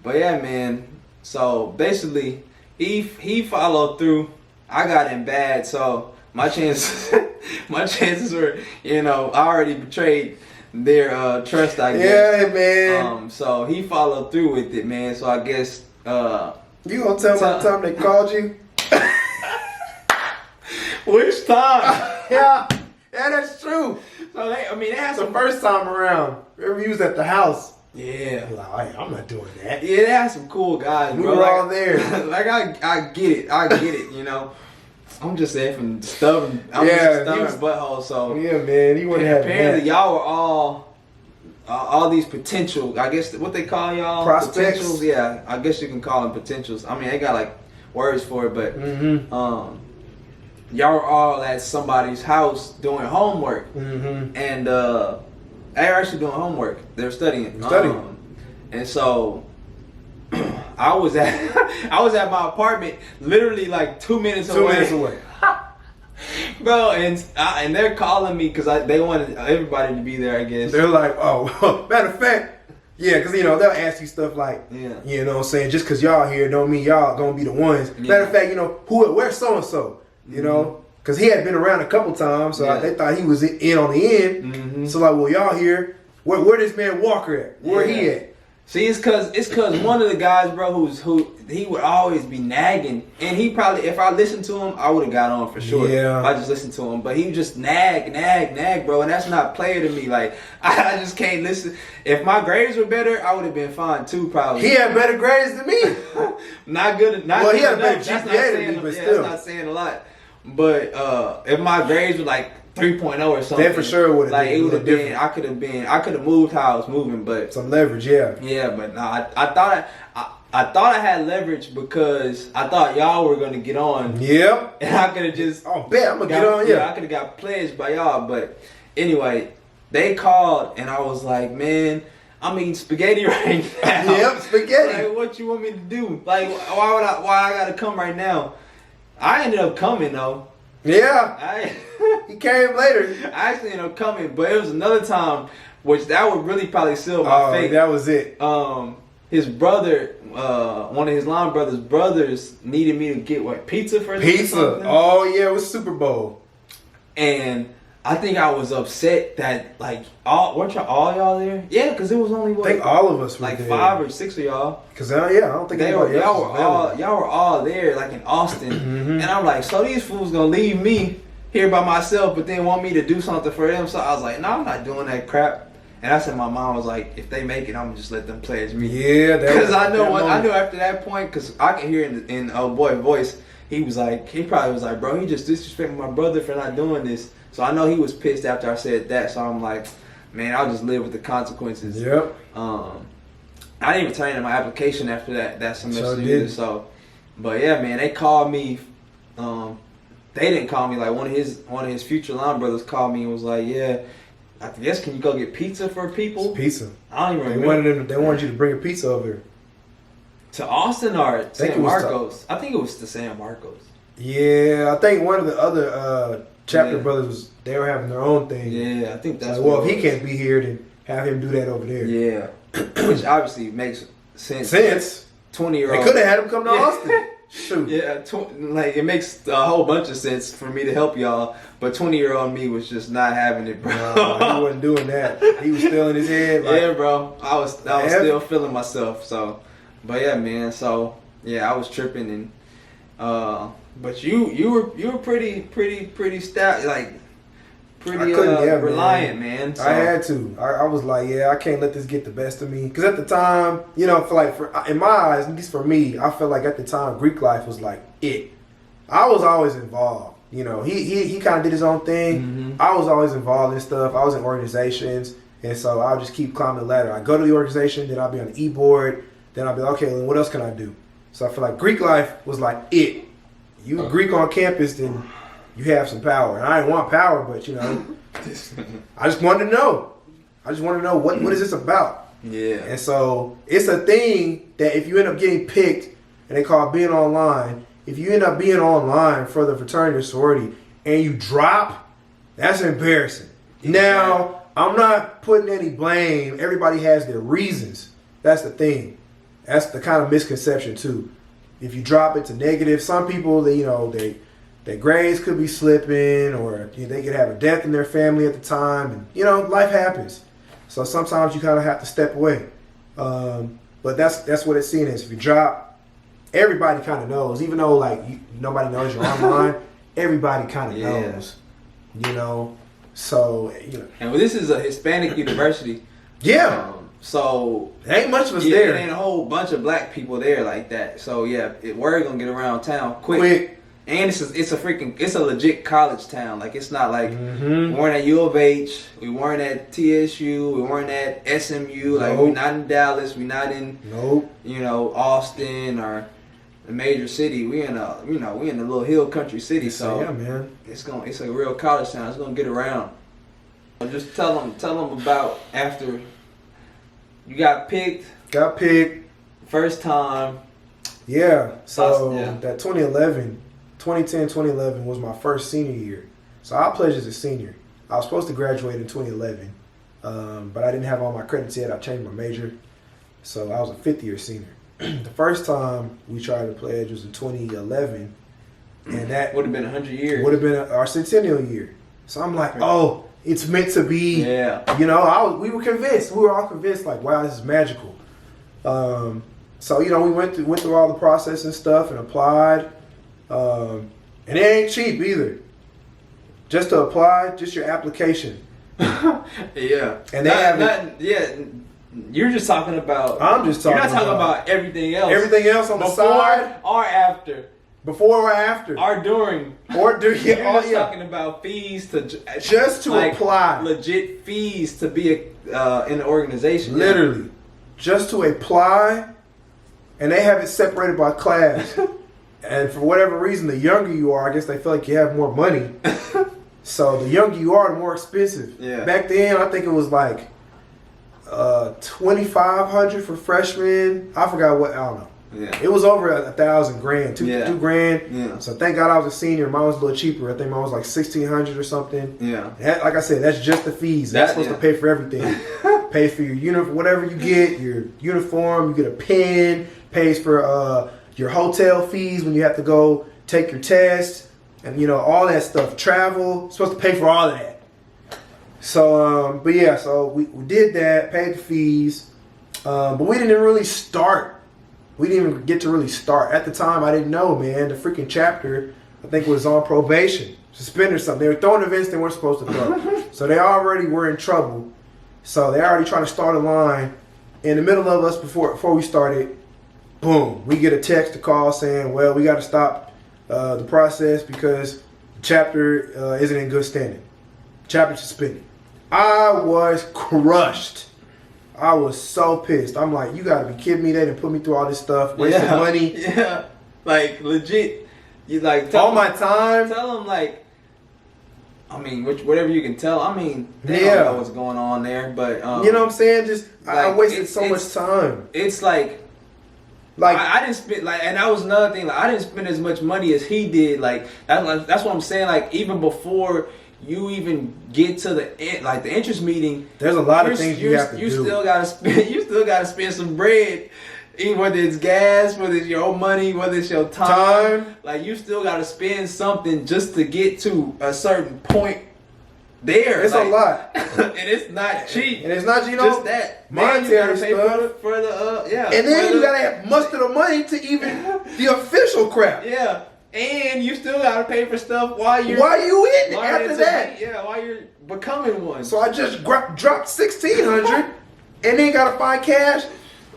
But yeah, man. So basically, he followed through. I got in bad, so my chances were, you know, I already betrayed their trust, I guess. Yeah, man. So he followed through with it, man. So I guess. You gonna tell me the time they called you? Which time? Yeah, that's true. So they had the first time around. Remember you was at the house. Yeah. Like, I'm not doing that. Yeah, they had some cool guys, we bro. were all there. Like I get it, you know. I'm just saying from stubborn. I'm just a stubborn butthole. So yeah, man, he wouldn't have. Apparently, y'all were all these potential, I guess what they call y'all? Prospects? Potentials, yeah. I guess you can call them potentials. I mean, they got like, words for it, but y'all were all at somebody's house doing homework, and they were actually doing homework. They were studying. And so I was at my apartment, literally like 2 minutes away. 2 minutes away. Bro, and they're calling me because they wanted everybody to be there, I guess. They're like, oh, matter of fact, yeah, because, they'll ask you stuff like, you know what I'm saying, just because y'all here don't mean y'all going to be the ones. Yeah. Matter of fact, where's so-and-so, you know, because he had been around a couple times, so they thought he was in on the end. So like, well, y'all here, where this man Walker at? Where he at? See, it's cause one of the guys, bro, who he would always be nagging, and he probably, if I listened to him, I would have got on for sure. Yeah. If I just listened to him, but he would just nag, bro, and that's not player to me. Like I just can't listen. If my grades were better, I would have been fine too, probably. He had better grades than me. Not good. Well, he had a better GPA than me, but still, that's not saying a lot. But if my grades were like 3.0 or something, then for sure would have like it would have been. I could have moved how I was moving, but some leverage, yeah. Yeah, but nah, I thought I had leverage because I thought y'all were gonna get on. Yep. And I could have just. Oh, bet I'm gonna get on. Yeah, I could have got pledged by y'all, but anyway, they called and I was like, man, I'm eating spaghetti right now. Yep, spaghetti. Like, what you want me to do? Like, why I gotta come right now? I ended up coming though. Yeah. He came later. I actually ended up coming, but it was another time, which that would really probably seal my fate. That was it. His brother, one of his line brothers needed me to get pizza for him. Pizza. Oh yeah, it was Super Bowl. And I think I was upset that weren't y'all there? Yeah, because it was only I think all of us were like there. 5 or 6 of y'all. Because I don't think y'all were all there, like in Austin. And I'm like, so these fools gonna leave me here by myself, but then want me to do something for them. So I was like, no, I'm not doing that crap. And I said, my mom was like, if they make it, I'm gonna just let them pledge me. Yeah, because I knew after that point, because I can hear in old boy's voice, he probably was like, bro, he just disrespected my brother for not doing this. So I know he was pissed after I said that. So I'm like, man, I'll just live with the consequences. Yep. I didn't even turn in my application after that semester either. So, but yeah, man, they called me. They didn't call me. Like one of his future line brothers called me and was like, yeah, I guess can you go get pizza for people? It's pizza. I don't even remember. They wanted you to bring a pizza over here. To Austin or San Marcos? I think it was to San Marcos. Yeah, I think one of the other chapter brothers they were having their own thing. Yeah, I think that's. Like, well, if he can't be here, then have him do that over there. Yeah, which obviously makes sense. 20-year-old. They could have had him come to Austin. Shoot. Yeah, it makes a whole bunch of sense for me to help y'all, but 20-year-old me was just not having it, bro. He wasn't doing that. He was still in his head. Like, yeah, bro. I was still feeling myself. So, but yeah, man. So yeah, I was tripping and. But you were pretty stout, like pretty reliant, man. So. I had to. I was like, I can't let this get the best of me. Because at the time, in my eyes, at least for me, I felt like at the time Greek life was like it. I was always involved. He kind of did his own thing. Mm-hmm. I was always involved in stuff. I was in organizations, and so I'll just keep climbing the ladder. I go to the organization, then I'll be on the e-board, then I'll be like, okay, then what else can I do? So I feel like Greek life was like it. You Greek on campus, then you have some power. And I didn't want power, but I just wanted to know. What is this about? Yeah. And so it's a thing that if you end up getting picked, and they call it being online, if you end up being online for the fraternity or sorority and you drop, that's embarrassing. Exactly. Now, I'm not putting any blame. Everybody has their reasons. That's the thing. That's the kind of misconception too. If you drop it to negative, some people, their grades could be slipping, or they could have a death in their family at the time, and life happens. So sometimes you kind of have to step away. But that's what it's seen as. If you drop, everybody kind of knows, even though nobody knows you're online. Everybody kind of knows, So And this is a Hispanic university. Yeah. So there ain't much of us there. There ain't a whole bunch of black people there like that. So yeah, word gonna get around town quick. And it's a legit college town. Like it's not like we weren't at U of H, we weren't at TSU, we weren't at SMU. Like we're not in Dallas, we're not in Austin or a major city. We in a little hill country city, so yeah, man. It's a real college town. It's gonna get around. Just tell them about after you got picked. Got picked. First time. Yeah. So Yeah. that 2010-2011 was my first senior year. So I pledged as a senior. I was supposed to graduate in 2011, but I didn't have all my credits yet. I changed my major, so I was a fifth year senior. The first time we tried to pledge was in 2011, and that would have been 100 years. Would have been our centennial year. So I'm like, oh, it's meant to be. Yeah. You know, we were convinced. We were all convinced, like, wow, this is magical. So, you know, we went through all the process and stuff and applied. And it ain't cheap either. Just to apply, just your application. Yeah. And they you're just talking about. I'm just talking. You're not talking about everything else. Everything else on the side. Or after. Before or after. Or during. Or during. You're just talking about fees to just to apply. Legit fees to be in the organization. Literally. Yeah. Just to apply, and they have it separated by class. And for whatever reason, the younger you are, I guess they feel like you have more money. So the younger you are, the more expensive. Yeah. Back then, I think it was like $2,500 for freshmen. I forgot what. I don't know. Yeah. It was over $1,000, $2,000. Yeah. So thank God I was a senior. Mine was a little cheaper. I think mine was like $1,600 or something. Yeah. Like I said, that's just the fees. That's supposed to pay for everything. Pay for your uniform, whatever you get, your uniform. You get a pen. Pays for your hotel fees when you have to go take your test, and you know all that stuff. Travel. It's supposed to pay for all of that. So, but yeah, so we did that. Paid the fees, but we didn't really start. We didn't even get to really start. At the time, I didn't know, man. The freaking chapter, I think, was on probation, suspended or something. They were throwing events they weren't supposed to throw. So they already were in trouble. So they already trying to start a line. In the middle of us, before we started, boom, we get a text, a call saying, well, we got to stop the process because the chapter isn't in good standing. Chapter suspended. I was crushed. I was so pissed. I'm like, you gotta be kidding me. They didn't put me through all this stuff, wasting money. Yeah, like legit. You like all my time. Tell them like, I mean, whatever you can tell. I mean, they don't know what's going on there, but you know what I'm saying? Just like, I wasted so much time. It's like I didn't spend and that was another thing. Like I didn't spend as much money as he did. Like that's what I'm saying. Like even before you even get to the interest meeting, there's a lot of things you have to do. You still gotta spend. You still gotta spend some bread, whether it's gas, whether it's your own money, whether it's your time. Like you still gotta spend something just to get to a certain point. There, it's a lot, and it's not cheap. And it's not, you know, just that monetary stuff. For the and then you gotta muster the money to even the official crap. Yeah. And you still gotta pay for stuff while you in after that. While you're becoming one. So I just dropped $1,600 and then gotta find cash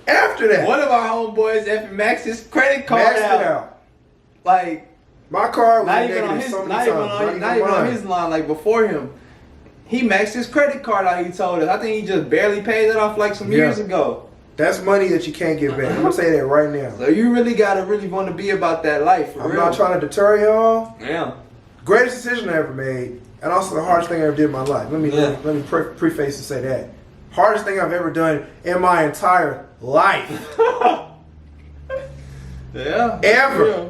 after that. One of our homeboys maxed his credit card out. Like my card was not even on his line. Like before him, he maxed his credit card out. He told us. I think he just barely paid it off like some years ago. That's money that you can't get back. I'm gonna say that right now. So you really gotta want to be about that life. I'm not trying to deter y'all. Yeah. Greatest decision I ever made, and also the hardest thing I ever did in my life. Let me preface and say that. Hardest thing I've ever done in my entire life. Yeah. Ever.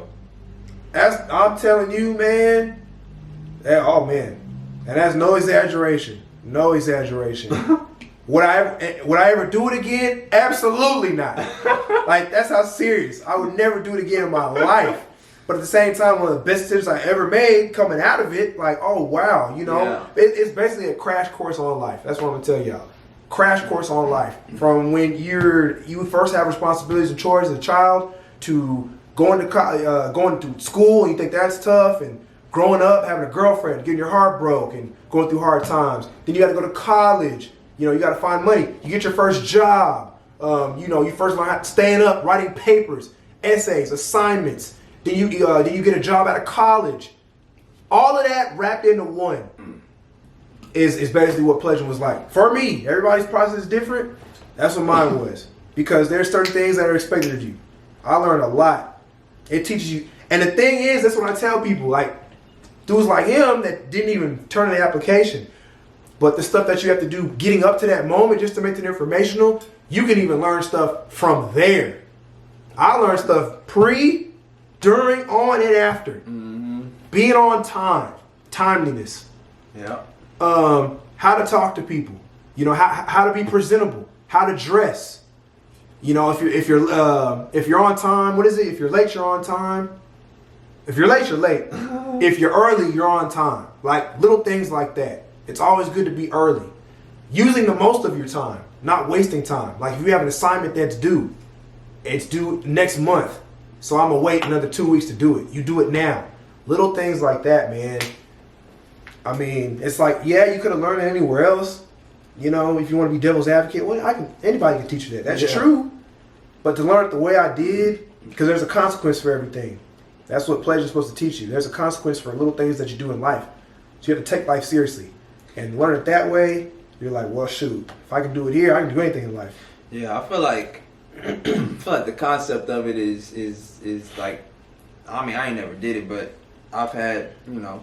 I'm telling you, man. Oh man, and that's no exaggeration. No exaggeration. Would I ever do it again? Absolutely not. Like, that's how serious. I would never do it again in my life. But at the same time, one of the best decisions I ever made coming out of it, like, oh, wow, you know. It's basically a crash course on life. That's what I'm going to tell y'all. Crash course on life. From when you first have responsibilities and chores as a child to going to school and you think that's tough, and growing up, having a girlfriend, getting your heart broke, and going through hard times. Then you got to go to college. You know, you got to find money. You get your first job. You know, you first learn staying up, writing papers, essays, assignments. Then you get a job out of college. All of that wrapped into one is basically what pledging was like. For me, everybody's process is different. That's what mine was. Because there's certain things that are expected of you. I learned a lot. It teaches you. And the thing is, that's what I tell people. Like, dudes like him that didn't even turn in the application. But the stuff that you have to do getting up to that moment just to make it informational, you can even learn stuff from there. I learned stuff pre, during, on, and after. Mm-hmm. Being on time. Timeliness. Yeah. How to talk to people. You know, how to be presentable. How to dress. You know, if you're on time, what is it? If you're late, you're on time. If you're late, you're late. If you're early, you're on time. Like little things like that. It's always good to be early. Using the most of your time, not wasting time. Like if you have an assignment that's due, it's due next month. So I'm gonna wait another 2 weeks to do it. You do it now. Little things like that, man. I mean, it's like, yeah, you could have learned it anywhere else. You know, if you want to be devil's advocate, well, anybody can teach you that. That's true. But to learn it the way I did, because there's a consequence for everything. That's what pleasure is supposed to teach you. There's a consequence for little things that you do in life. So you have to take life seriously. And learn it that way, you're like, well, shoot, if I can do it here, I can do anything in life. Yeah, I feel like the concept of it is like, I mean, I ain't never did it, but I've had, you know,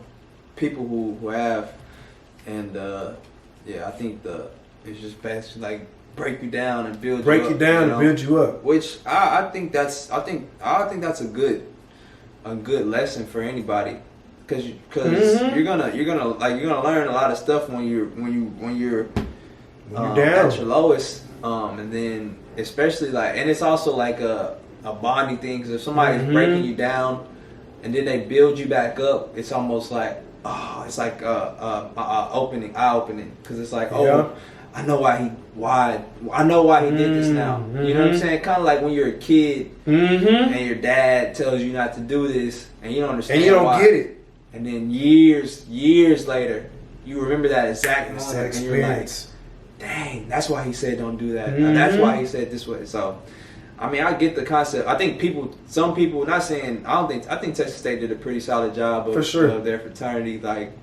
people who have, and yeah, I think it's just best to like break you down and build you up. And build you up. Which I think that's a good lesson for anybody, because you're gonna learn a lot of stuff when you're down at your lowest, and then especially like, and it's also like a bonding thing, because if somebody's breaking you down and then they build you back up, it's almost like, oh, it's like eye opening, because it's like, oh, I know why he did this now. You know what I'm saying? Kind of like when you're a kid and your dad tells you not to do this and you don't understand, and you don't get it, and then years later you remember that exact moment and you're like, dang, that's why he said don't do that. That's why he said this way. So I mean, I get the concept. I think some people, not saying, I think Texas State did a pretty solid job of their fraternity, like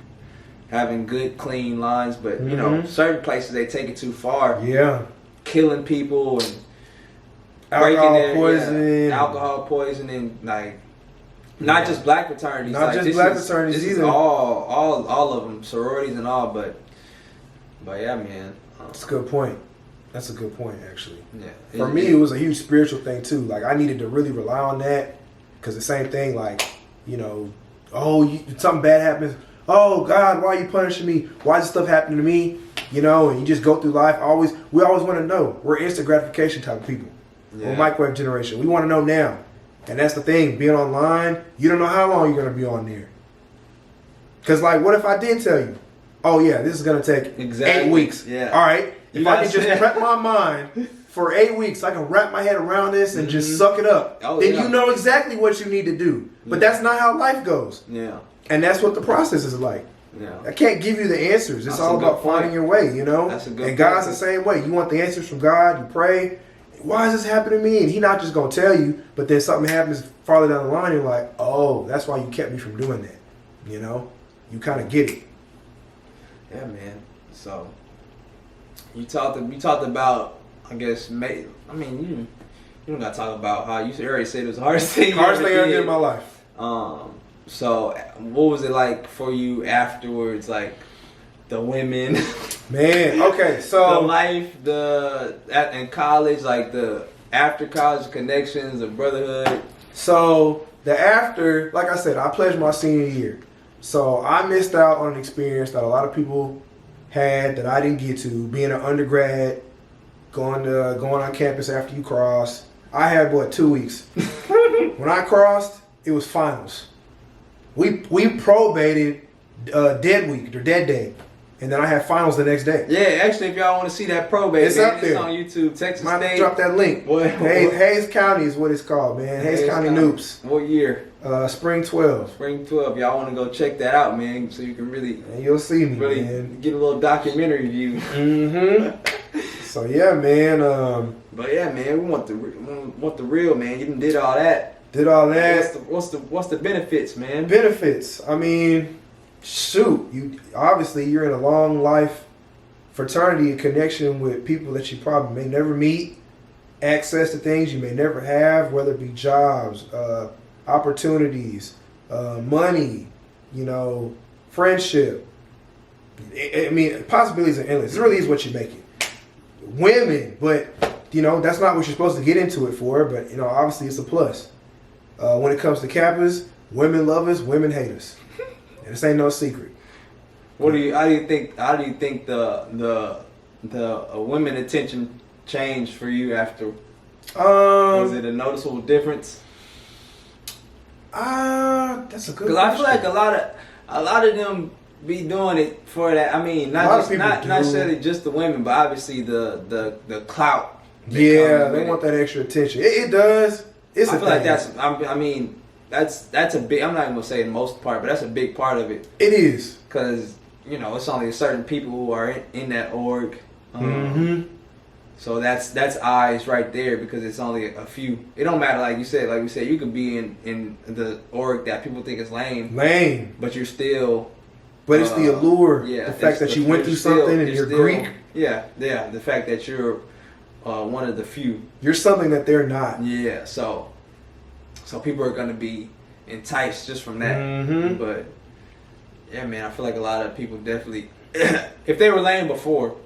having good, clean lines. But, you know, certain places, they take it too far. Yeah. Killing people and alcohol poisoning, like, not just black fraternities. Not like, just black fraternities either. This is all of them, sororities and all, but yeah, man. That's a good point. That's a good point, actually. Yeah. For me, it was a huge spiritual thing, too. Like, I needed to really rely on that, because the same thing, like, you know, something bad happens. Oh, God, why are you punishing me? Why is this stuff happening to me? You know, and you just go through life. We always want to know. We're instant gratification type of people. Yeah. We're microwave generation. We want to know now. And that's the thing. Being online, you don't know how long you're going to be on there. Because, like, what if I did tell you, oh, yeah, this is going to take 8 weeks. Yeah. All right. If I can just prep my mind for 8 weeks, I can wrap my head around this and just suck it up. Then you know exactly what you need to do. But that's not how life goes. Yeah. And that's what the process is like. Yeah. I can't give you the answers. It's all about finding your way, you know? That's a good point. God's the same way. You want the answers from God, you pray. Why is this happening to me? And He's not just going to tell you, but then something happens farther down the line, and you're like, oh, that's why you kept me from doing that. You know? You kind of get it. Yeah, man. So you talked about, I guess, you don't got to talk about how you already said it was the hardest thing I ever did in my life. So what was it like for you afterwards? Like the women, man. Okay, so the life, in college, like the after college connections, the brotherhood. So the after, like I said, I pledged my senior year, so I missed out on an experience that a lot of people had that I didn't get to. Being an undergrad, going on campus after you cross. I had 2 weeks. When I crossed, it was finals. We probated dead week or dead day, and then I had finals the next day. Yeah, actually, if y'all want to see that probate, it's up there. It's on YouTube. Texas State. Drop that link. Hayes County is what it's called, man. Hayes County Noopes. What year? Spring 12. Spring 12. Y'all want to go check that out, man, so you can really. And you'll see me, really man. Get a little documentary view. So yeah, man. But yeah, man, we want the real, man. You did all that. What's the benefits, man? Benefits. I mean, shoot. You're in a long life fraternity, a connection with people that you probably may never meet, access to things you may never have, whether it be jobs, opportunities, money, friendship. I mean, possibilities are endless. It really is what you make it. Women, but that's not what you're supposed to get into it for. But obviously it's a plus. When it comes to Kappas, women love us, women hate us, and this ain't no secret. How do you think the women attention changed for you after? Was it a noticeable difference? That's a good. Because I feel like a lot of them be doing it for that. I mean, not necessarily just the women, but obviously the clout. Yeah, they want that extra attention. It does. I feel like that's. I mean, that's a big. I'm not even gonna say the most part, but that's a big part of it. It is because it's only a certain people who are in that org. So that's eyes right there because it's only a few. It don't matter, like we said, you could be in the org that people think is lame, but you're still. But it's the allure, the fact that you went through something and you're Greek. Yeah, the fact that you're one of the few. You're something that they're not. Yeah, so people are gonna be enticed just from that. But yeah, man, I feel like a lot of people definitely, if they were lame before.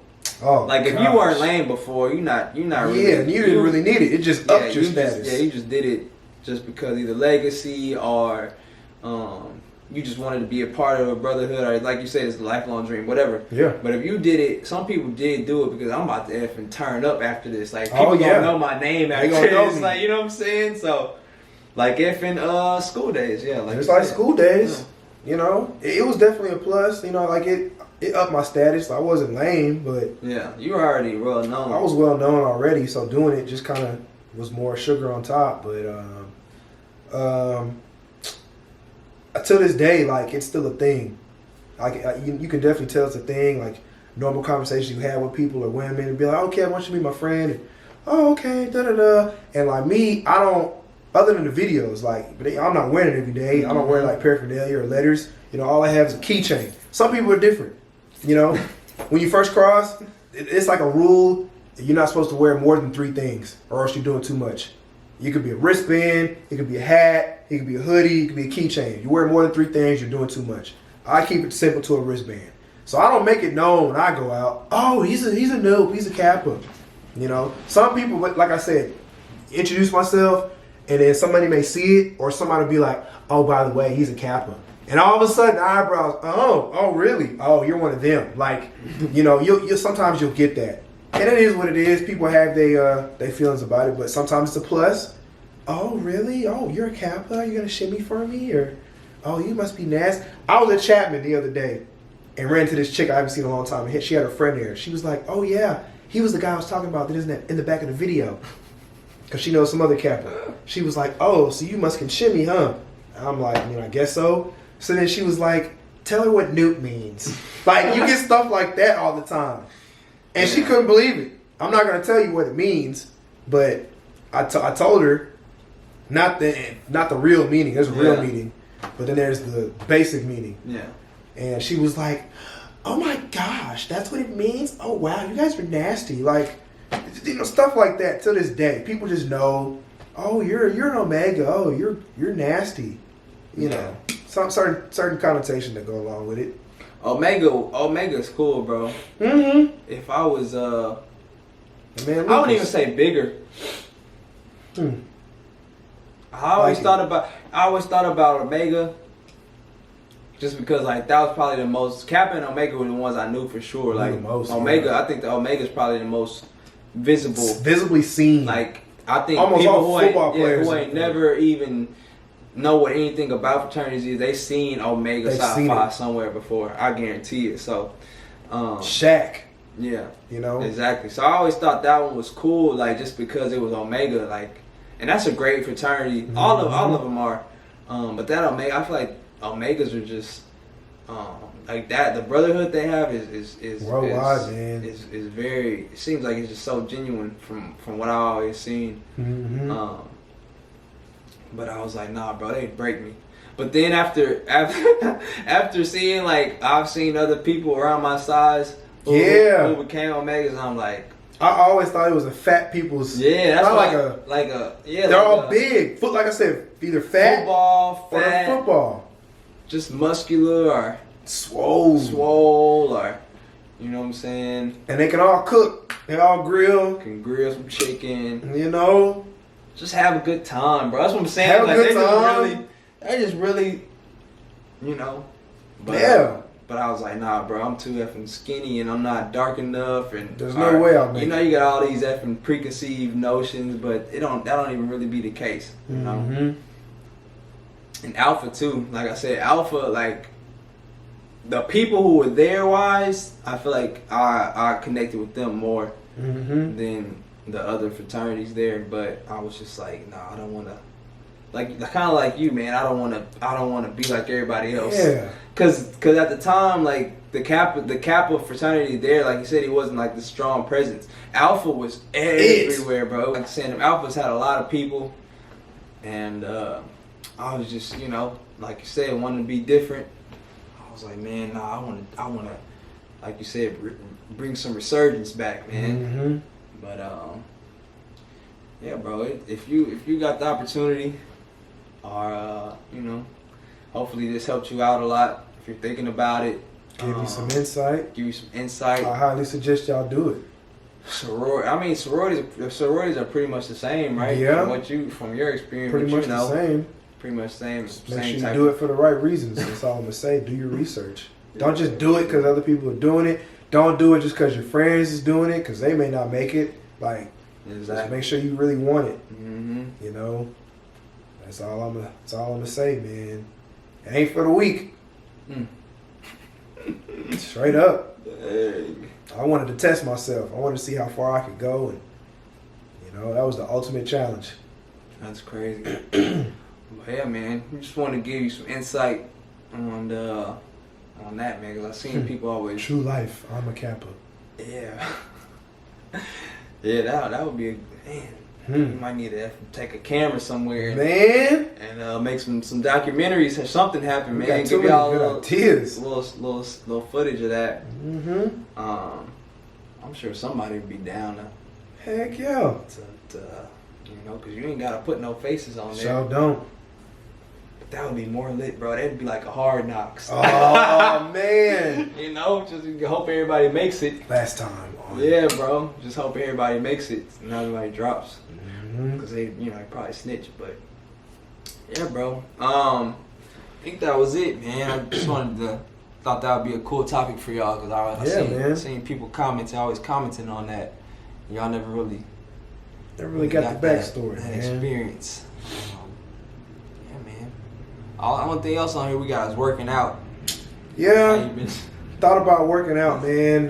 Oh, like if you weren't lame before, you're not really. Yeah, you didn't really need it. It just upped your status. You just did it just because either legacy or you just wanted to be a part of a brotherhood, or like you said, it's a lifelong dream, whatever. Yeah. But if you did it, some people did do it because I'm about to effing turn up after this. Like people gonna know my name after this. Like, you know what I'm saying? So like effing school days, yeah. Like it's like school days. Yeah. It was definitely a plus. Like it upped my status. I wasn't lame, but yeah, you were already well known. I was well known already, so doing it just kind of was more sugar on top. But to this day, like it's still a thing. Like you can definitely tell it's a thing. Like normal conversations you have with people or women, and be like, "Okay, I want you to be my friend." And, "Oh, okay, da da da." And like me, I don't. Other than the videos, I'm not wearing it every day. I don't wear like paraphernalia or letters. All I have is a keychain. Some people are different. When you first cross, it's like a rule. You're not supposed to wear more than 3 things, or else you're doing too much. You could be a wristband, it could be a hat, it could be a hoodie, it could be a keychain. You wear more than 3 things, you're doing too much. I keep it simple to a wristband. So I don't make it known when I go out, oh, he's a noob, he's a Kappa. Some people, like I said, introduce myself, and then somebody may see it, or somebody will be like, oh, by the way, he's a Kappa. And all of a sudden, eyebrows, oh, really? Oh, you're one of them. Like, you'll sometimes you'll get that. And it is what it is. People have their feelings about it, but sometimes it's a plus. Oh, really? Oh, you're a Kappa? You gonna shimmy for me? Or, oh, you must be nasty. I was at Chapman the other day and ran into this chick I haven't seen in a long time. And she had a friend there. She was like, oh, yeah, he was the guy I was talking about that isn't in the back of the video. Because she knows some other Kappa. She was like, oh, so you must can shimmy, huh? I'm like, I guess so. So then she was like, tell her what nupe means. Like, you get stuff like that all the time. And she couldn't believe it. I'm not going to tell you what it means, but I told her, not the real meaning. There's a real meaning, but then there's the basic meaning. Yeah. And she was like, oh my gosh, that's what it means? Oh, wow, you guys are nasty. Like, stuff like that to this day. People just know, oh, you're an Omega. Oh, you're nasty. Some certain connotation that go along with it. Omega's cool, bro. Mm-hmm. If I was I wouldn't even say bigger. I always thought about Omega just because like that was probably the most. Kappa and Omega were the ones I knew for sure. Like Omega, I think the Omega's probably the most visibly seen. Like I think almost people all football players who ain't never even know what anything about fraternities is, they seen Omega Psi Phi somewhere before. I guarantee it. So, Shaq. Yeah. Exactly. So I always thought that one was cool, like just because it was Omega, like, and that's a great fraternity. Mm-hmm. All of them are, but that Omega, I feel like Omegas are just like that. The brotherhood they have is worldwide, man. Is very. It seems like it's just so genuine from what I always seen. Mm-hmm. But I was like, nah, bro, they break me. But then after seeing, like, I've seen other people around my size who became Omegas, I'm like, I always thought it was a fat people's. Yeah, that's not yeah. They're all big. Foot, like I said, either fat football, or fat, football. just muscular or swole, or you know what I'm saying. And they can all cook. They all grill. Can grill some chicken. You know, just have a good time, bro. That's what I'm saying. Have a like, good time. They just really, you know. But, yeah. But I was like, nah, bro, I'm too effing skinny and I'm not dark enough. And there's no way I'll make it. You know, you got all these effing preconceived notions, but that don't even really be the case, you know. And Alpha too, like I said, Alpha, like the people who were there wise, I feel like I connected with them more than the other fraternities there. But I was just like, nah, I don't want to. Like kind of like you, man. I don't want to be like everybody else. Yeah. Cause at the time, like the Kappa fraternity there, like you said, he wasn't like the strong presence. Alpha was everywhere, bro. Like saying, Alpha's had a lot of people, and I was just, you know, like you said, wanting to be different. I was like, man, nah, I want to, like you said, bring some resurgence back, man. But yeah, bro. If you got the opportunity. Or, you know, hopefully this helped you out a lot. If you're thinking about it. Give you some insight. Give you some insight. I highly suggest y'all do it. Sororities are pretty much the same, right? Yeah. From your experience, pretty much the same. Pretty much same. Make sure you do it for the right reasons. That's all I'm gonna say. Do your research. Don't just do it because other people are doing it. Don't do it just because your friends is doing it because they may not make it. Like, just make sure you really want it. You know. That's all I'm gonna say, man. It ain't for the weak. Straight up. Dang. I wanted to test myself. I wanted to see how far I could go, and you know, that was the ultimate challenge. That's crazy. But yeah, man, we just want to give you some insight on that, man. Cause I've seen people always true life. I'm a Kappa. Yeah. Yeah, that would be a man. You might need to take a camera somewhere, man, and make some documentaries. Have something happen, man. Got too many good ideas. Little footage of that. I'm sure somebody would be down to. Heck yeah. To you know, because you ain't gotta put no faces on there. So don't. But that would be more lit, bro. That'd be like a Hard Knocks. Oh man. You know, just hope everybody makes it. Last time. Yeah, bro. Just hope everybody makes it. And not everybody drops. Because they, you know, they probably snitch. But yeah, bro. I think that was it, man. I just thought that would be a cool topic for y'all. Because I seen people always commenting on that. Y'all never really got the backstory, that man. Experience. Yeah, man. One thing else on here we got is working out. Yeah. Thought about working out, man.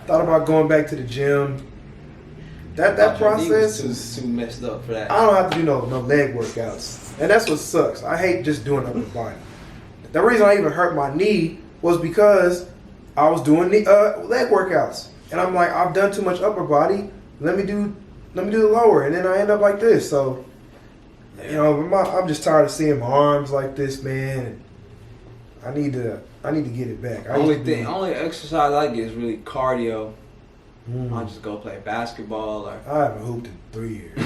Thought about going back to the gym. That process is too messed up for that. I don't have to do no leg workouts, and that's what sucks. I hate just doing upper body. The reason I even hurt my knee was because I was doing leg workouts, and I'm like, I've done too much upper body. Let me do the lower, and then I end up like this. So, you know, I'm just tired of seeing my arms like this, man. I need to get it back. Only exercise I get is really cardio. I'll just go play basketball or. I haven't hooped in 3 years,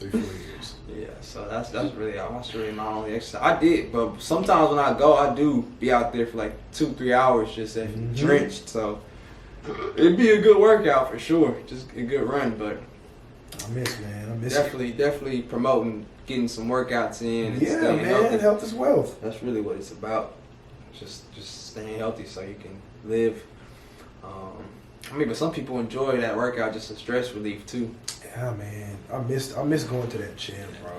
3-4 years. Yeah, so that's really my only exercise. I did, but sometimes when I go, I do be out there for like 2-3 hours just drenched. So it'd be a good workout for sure, just a good run. But I miss definitely promoting getting some workouts in. And yeah, staying man, healthy. Health is wealth. That's really what it's about. Just staying healthy so you can live. But some people enjoy that workout just as stress relief too. Yeah, man. I miss going to that gym, bro.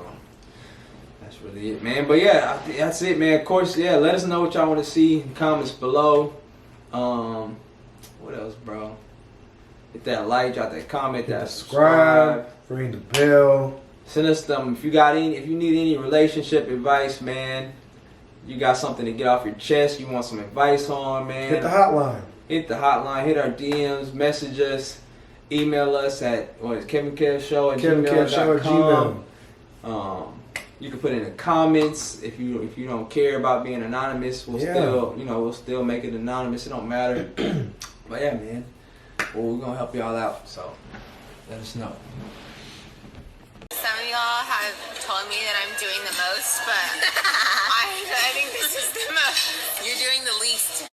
That's really it, man. But yeah, that's it, man. Of course, yeah. Let us know what y'all want to see in the comments below. What else, bro? Hit that like, drop that comment, subscribe, ring the bell. Send us them if you need any relationship advice, man. You got something to get off your chest. You want some advice on, man. Hit the hotline. Hit our DMs, message us, email us at Kevinkev Show at gmail.com. You can put in the comments if you don't care about being anonymous. We'll still make it anonymous. It don't matter. But yeah, man. well, we're gonna help y'all out. So let us know. Some of y'all have told me that I'm doing the most, but I think this is the most. You're doing the least.